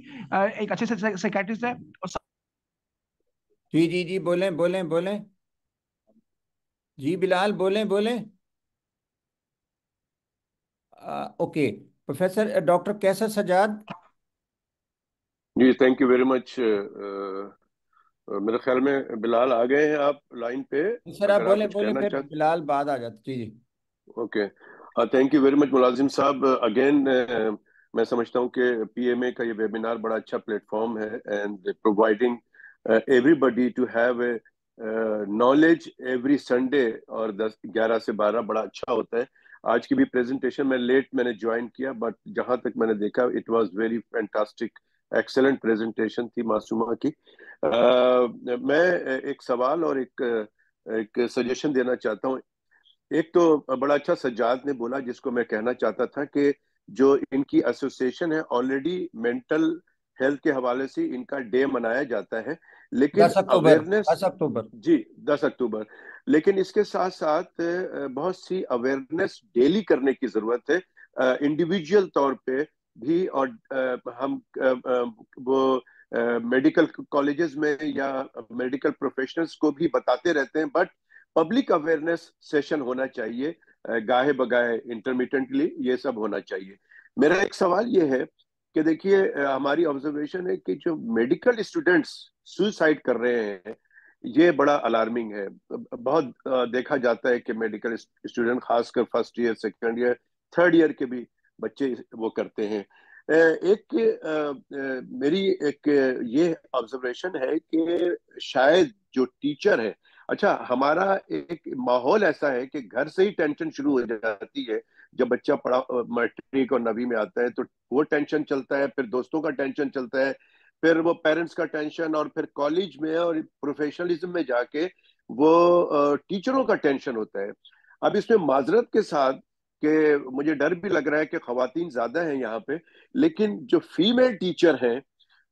एक अच्छे साइकेट्रिस्ट है। और जी जी जी, बोलें बोलें बोलें। जी बिलाल, बोलें बोलें। ओके, प्रोफेसर डॉक्टर कैसर सजाद। जी थैंक यू वेरी मच। मेरे ख्याल में बिलाल आ गए हैं आप लाइन पे, सर आप अगर आप बोलें कुछ बोलें, कहना फिर चाहते। बिलाल बाद आ जाते। जी जी। Okay, thank you very much मुलाजिम साहब। अगेन मैं समझता हूँ कि PMA का ये वेबिनार बड़ा अच्छा प्लेटफॉर्म है, and providing everybody to have knowledge every Sunday, और 10 11 से 12 बड़ा अच्छा होता है। आज की भी प्रेजेंटेशन मैं लेट मैंने ज्वाइन किया, बट जहां तक मैंने देखा it was very fantastic, excellent presentation थी मासूमा की। मैं एक सवाल और एक सजेशन देना चाहता हूँ। एक तो बड़ा अच्छा सज्जाद ने बोला, जिसको मैं कहना चाहता था, कि जो इनकी एसोसिएशन है ऑलरेडी मेंटल हेल्थ के हवाले से इनका डे मनाया जाता है, लेकिन 10 अक्टूबर, अवेयरनेस। 10 अक्टूबर। जी 10 अक्टूबर। लेकिन इसके साथ साथ बहुत सी अवेयरनेस डेली करने की जरूरत है, इंडिविजुअल तौर पे भी। और हम वो मेडिकल कॉलेजेस में या मेडिकल प्रोफेशनल्स को भी बताते रहते हैं, बट पब्लिक अवेयरनेस सेशन होना चाहिए, गाहे बगाए इंटरमिटेंटली ये सब होना चाहिए। मेरा एक सवाल ये है कि देखिए, हमारी ऑब्जर्वेशन है कि जो मेडिकल स्टूडेंट्स सुसाइड कर रहे हैं, ये बड़ा अलार्मिंग है। बहुत देखा जाता है कि मेडिकल स्टूडेंट, खासकर first year, second year, third year के भी बच्चे वो करते हैं। मेरी एक ये ऑब्जर्वेशन है कि शायद जो टीचर है, अच्छा हमारा एक माहौल ऐसा है कि घर से ही टेंशन शुरू हो जाती है। जब बच्चा पढ़ा मैट्रिक और 9वीं में आता है, तो वो टेंशन चलता है, फिर दोस्तों का टेंशन चलता है, फिर वो पेरेंट्स का टेंशन, और फिर कॉलेज में और प्रोफेशनलिज्म में जाके वो टीचरों का टेंशन होता है। अब इसमें माजरत के साथ कि मुझे डर भी लग रहा है कि खवातीन ज्यादा हैं यहाँ पे, लेकिन जो फीमेल टीचर हैं,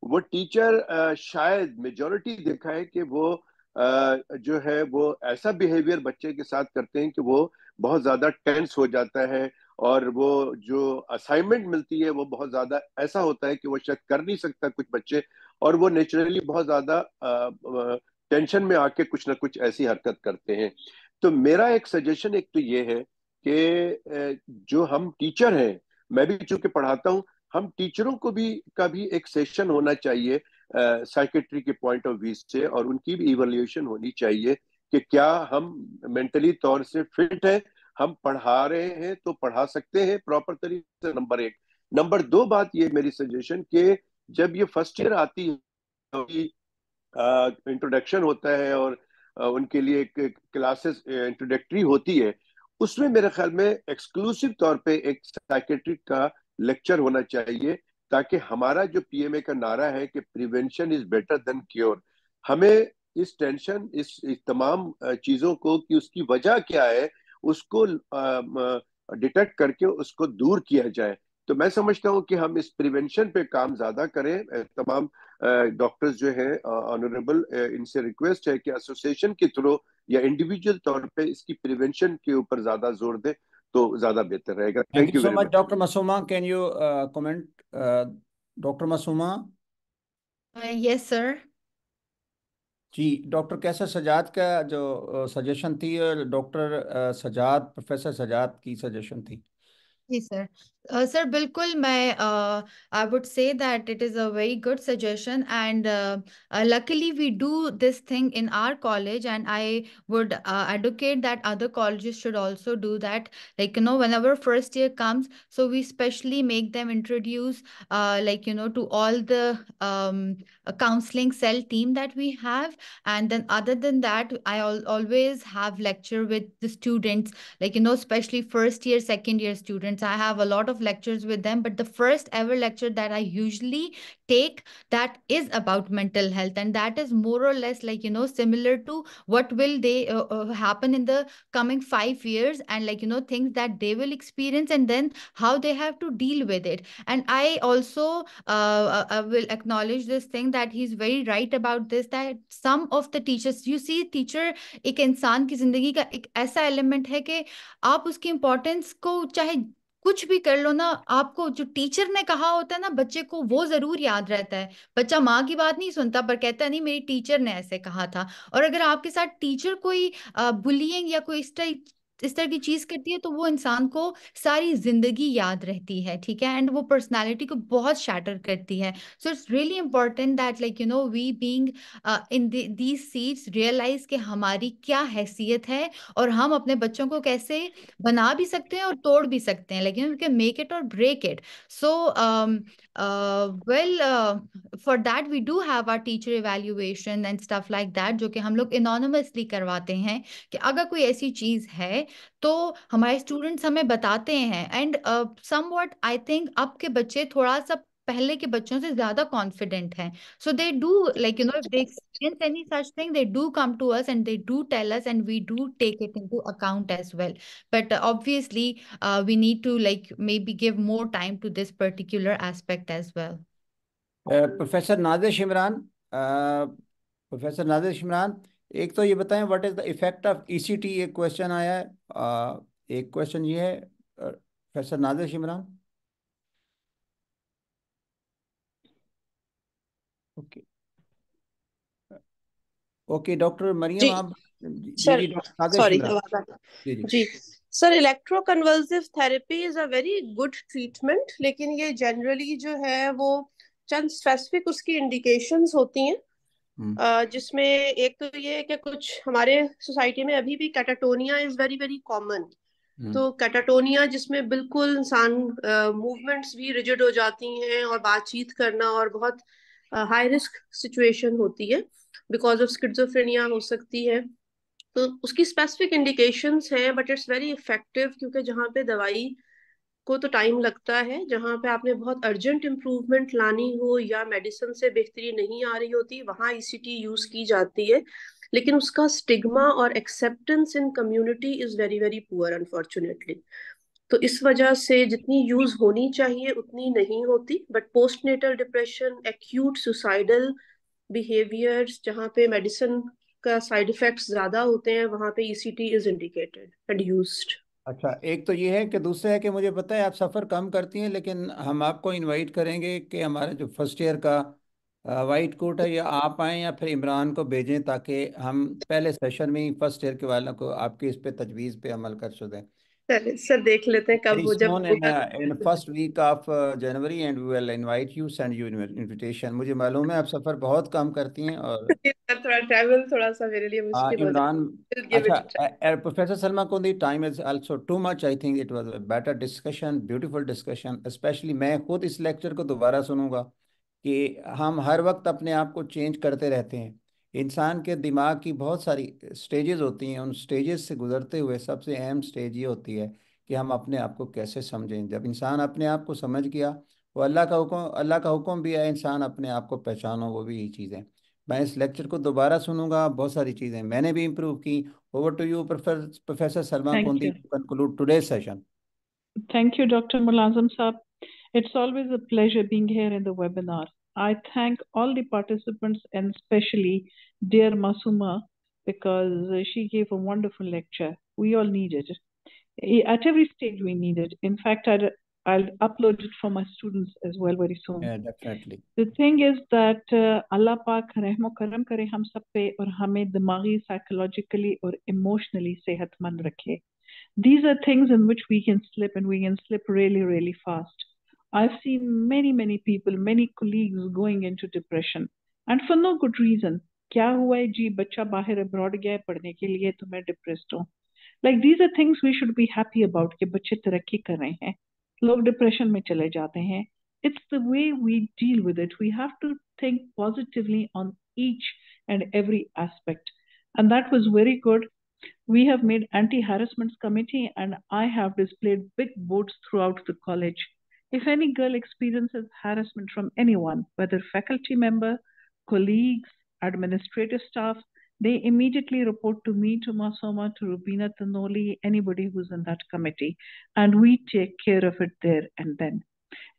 वो टीचर शायद मेजोरिटी देखा है कि वो जो है वो ऐसा बिहेवियर बच्चे के साथ करते हैं कि वो बहुत ज्यादा टेंस हो जाता है, और वो जो असाइनमेंट मिलती है वो बहुत ज्यादा ऐसा होता है कि वो शायद कर नहीं सकता कुछ बच्चे, और वो नेचुरली बहुत ज्यादा टेंशन में आके कुछ ना कुछ ऐसी हरकत करते हैं। तो मेरा एक सजेशन एक तो ये है कि जो हम टीचर हैं, मैं भी चूंकि पढ़ाता हूँ, हम टीचरों को भी का भी एक सेशन होना चाहिए साइकेट्री के पॉइंट ऑफ व्यू से, और उनकी भी इवैल्यूएशन होनी चाहिए कि क्या हम मेंटली तौर से फिट है, हम पढ़ा रहे हैं तो पढ़ा सकते हैं प्रॉपर तरीके से, नंबर 1। नंबर 2 बात ये मेरी सजेशन कि जब ये फर्स्ट ईयर आती है, इंट्रोडक्शन होता है और उनके लिए एक क्लासेस इंट्रोडक्टरी होती है, उसमें मेरे ख्याल में एक्सक्लूसिव तौर पे एक साइकेट्रिक का लेक्चर होना चाहिए, ताकि हमारा जो पीएमए का नारा है कि prevention is better than cure, हमें इस टेंशन, इस तमाम चीजों को कि उसकी वजह क्या है उसको डिटेक्ट करके उसको दूर किया जाए। तो मैं समझता हूँ कि हम इस प्रिवेंशन पे काम ज्यादा करें। तमाम डॉक्टर्स जो हैं ऑनरेबल, इनसे रिक्वेस्ट है कि एसोसिएशन के थ्रू या इंडिविजुअल तौर पे इसकी प्रिवेंशन के ऊपर ज्यादा जोर दें तो ज्यादा बेहतर रहेगा। Thank thank you you so very much much. Doctor Masooma, can you comment doctor Masooma? Yes sir. जी डॉक्टर कैसर सजाद का जो सजेशन थी, डॉक्टर सजाद, प्रोफेसर सजाद की सजेशन थी। जी सर। सर बिल्कुल, मैं I would say that it is a very good suggestion and luckily we do this thing in our college, and I would advocate that other colleges should also do that. Like, whenever first year comes, so we specially make them introduce like, to all the counseling cell team that we have. And then other than that, I always have lecture with the students, like, especially first year, second year students. I have a lot of lectures with them, but the first ever lecture that I usually take, that is about mental health, and that is more or less like, similar to what will they happen in the coming 5 years, and like, things that they will experience, and then how they have to deal with it. And I also will acknowledge this thing that he's very right about this, that some of the teachers, you see, teacher एक इंसान की जिंदगी का एक ऐसा एलिमेंट है कि आप उसकी इम्पोर्टेंस को चाहे कुछ भी कर लो ना, आपको जो टीचर ने कहा होता है ना बच्चे को, वो जरूर याद रहता है। बच्चा माँ की बात नहीं सुनता, पर कहता है नहीं, मेरी टीचर ने ऐसे कहा था। और अगर आपके साथ टीचर कोई बुलिंग या कोई इस तरह की चीज करती है, तो वो इंसान को सारी जिंदगी याद रहती है, ठीक है, एंड वो पर्सनालिटी को बहुत शैटर करती है। So it's really important that like we being in these seats realize कि हमारी क्या हैसियत है, और हम अपने बच्चों को कैसे बना भी सकते हैं और तोड़ भी सकते हैं, लेकिन we can make it or break it. So well, for that we do have our teacher evaluation and stuff like that, जो कि हम लोग एनोनिमसली करवाते हैं, कि अगर कोई ऐसी चीज है तो हमारे स्टूडेंट्स हमें बताते हैं। एंड समवट आई थिंक अब के बच्चे थोड़ा सा पहले के बच्चों से ज्यादा कॉन्फिडेंट हैं, so they do, like, if they experience any such thing, they do come to us and they do tell us, and we do take it into account as well. But obviously we need to, like, maybe give more time to this particular aspect as well. Professor Nadish Imran, professor Nadish Imran, एक तो ये बताएं what is the effect of ECT, एक क्वेश्चन आया है। एक क्वेश्चन ये है, professor Nadish Imran. Okay okay, doctor Maryam ji आप, जी सर, जी डॉक्टर नादिश सॉरी, इमरान, आवाज आ जी जी। जी sir, electroconvulsive therapy is a very good treatment, लेकिन ये जनरली जो है वो चंद स्पेसिफिक उसकी इंडिकेशंस होती हैं, जिसमें एक तो ये है कि कुछ हमारे सोसाइटी में अभी भी catatonia is very very common. तो कैटाटोनिया जिसमें बिल्कुल इंसान मूवमेंट्स भी रिजिड हो जाती हैं और बातचीत करना, और बहुत हाई रिस्क सिचुएशन होती है, बिकॉज ऑफ स्किज़ोफ्रेनिया हो सकती है। तो उसकी स्पेसिफिक इंडिकेशंस हैं, बट इट्स वेरी इफेक्टिव, क्योंकि जहाँ पे दवाई को तो टाइम लगता है, जहाँ पे आपने बहुत अर्जेंट इम्प्रूवमेंट लानी हो या मेडिसिन से बेहतरी नहीं आ रही होती, वहाँ ईसीटी यूज की जाती है। लेकिन उसका स्टिग्मा और acceptance in community is very very poor, unfortunately. तो इस वजह से जितनी यूज होनी चाहिए उतनी नहीं होती। But postnatal depression, acute suicidal behaviours, जहाँ पे मेडिसिन का साइड इफेक्ट्स ज्यादा होते हैं, वहां पे ECT is indicated and used. अच्छा, एक तो ये है कि दूसरा है कि मुझे पता है आप सफ़र कम करती हैं, लेकिन हम आपको इनवाइट करेंगे कि हमारे जो फर्स्ट ईयर का वाइट कोट है, या आप आएँ या फिर इमरान को भेजें, ताकि हम पहले सेशन में ही फर्स्ट ईयर के वालों को आपकी इस पे तजवीज़ पे अमल कर सकें। सर देख लेते हैं कब Very हो, जब soon होगा। in first week of January, and we will invite you, send you invitation। मुझे मालूम है आप सफ़र बहुत कम करती हैं, और थोड़ा ट्रैवल थोड़ा सा मेरे लिए मुश्किल हो इमरान, जाता है। गिव अच्छा, it a try. Professor Salma Kundi, time is also too much. I think it was a better discussion, beautiful discussion. Specially मैं खुद इस लेक्चर को दोबारा सुनूंगा, कि हम हर वक्त अपने आप को चेंज करते रहते हैं। इंसान के दिमाग की बहुत सारी स्टेजेस होती हैं, उन स्टेजेस से गुजरते हुए सबसे अहम स्टेज ये होती है कि हम अपने आप को कैसे समझें। जब इंसान अपने आप को समझ गया, वो अल्लाह का हुक्म भी है, इंसान अपने आप को पहचानो, वो भी यही चीज़ है। मैं इस लेक्चर को दोबारा सुनूंगा, बहुत सारी चीज़ें मैंने भी इम्प्रूव की। Over to you professor Salma Thank Kundi you. To conclude today's session. Thank you, Dr. Mulazam Saab. It's always a pleasure being here in the webinar. I thank all the participants and especially dear Masuma because she gave a wonderful lecture. We all need it. At every stage we need it. In fact, I'll upload it for my students as well very soon. Yeah, definitely. The thing is that Allah Pak रहमो करम करे हम सब पे और हमें दिमागी, psychologically और emotionally सेहतमंद रखे. These are things in which we can slip, and we can slip really, really fast. I've seen many people, many colleagues going into depression, and for no good reason. क्या हुआ है जी, बच्चा बाहर abroad गया है पढ़ने के लिए तो मैं depressed हूँ. Like these are things we should be happy about कि बच्चे तरक्की कर रहे हैं, लोग depression में चले जाते हैं. It's the way we deal with it. We have to think positively on each and every aspect, and that was very good. We have made anti-harassment committee and I have displayed big boards throughout the college. If any girl experiences harassment from anyone, whether faculty member, colleagues, administrative staff, they immediately report to me, to Masoma, to Rubina Tanoli, anybody who's in that committee, and we take care of it there and then.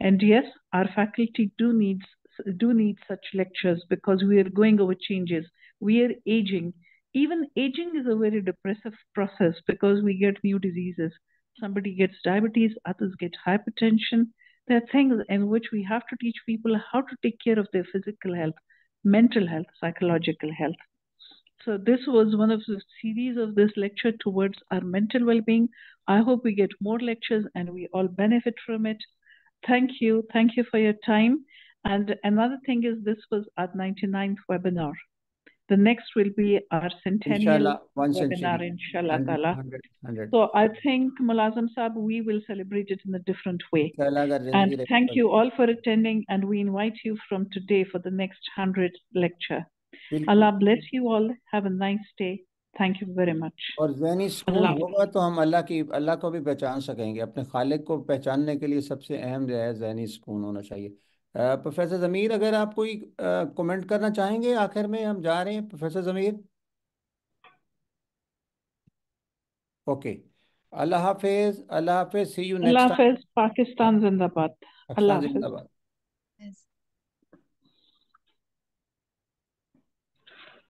And yes, our faculty do need such lectures because we are going over changes. We are aging. Even aging is a very depressive process because we get new diseases. Somebody gets diabetes, others get hypertension. There are things in which we have to teach people how to take care of their physical health, mental health, psychological health. So this was one of the series of this lecture towards our mental well-being. I hope we get more lectures and we all benefit from it. Thank you for your time. And another thing is this was our 99th webinar. The next will be our centennial Inshallah, one webinar, century. inshallah 100, ta'ala. 100. So I think, Mulazam Saab, we will celebrate it in a different way. Inshallah, अगर And जिंदगी रही thank तो you all for attending, and we invite you from today for the next 100th lecture. बिल्कुल। Allah bless you all. Have a nice day. Thank you very much. और ज़हनी सुकून Allah. होगा तो हम अल्लाह को भी पहचान सकेंगे। अपने खालिक को पहचानने के लिए सबसे अहम जो है ज़हनी सुकून होना चाहिए। प्रोफेसर ज़मीर, अगर आप कोई कमेंट करना चाहेंगे आखिर में, हम जा रहे हैं प्रोफेसर ज़मीर। ओके, अल्लाह हाफिज़, see you Allah next time. Hafiz, Pakistan Zindabad. Allah Pakistan Hafiz. जिंदाबाद। Yes.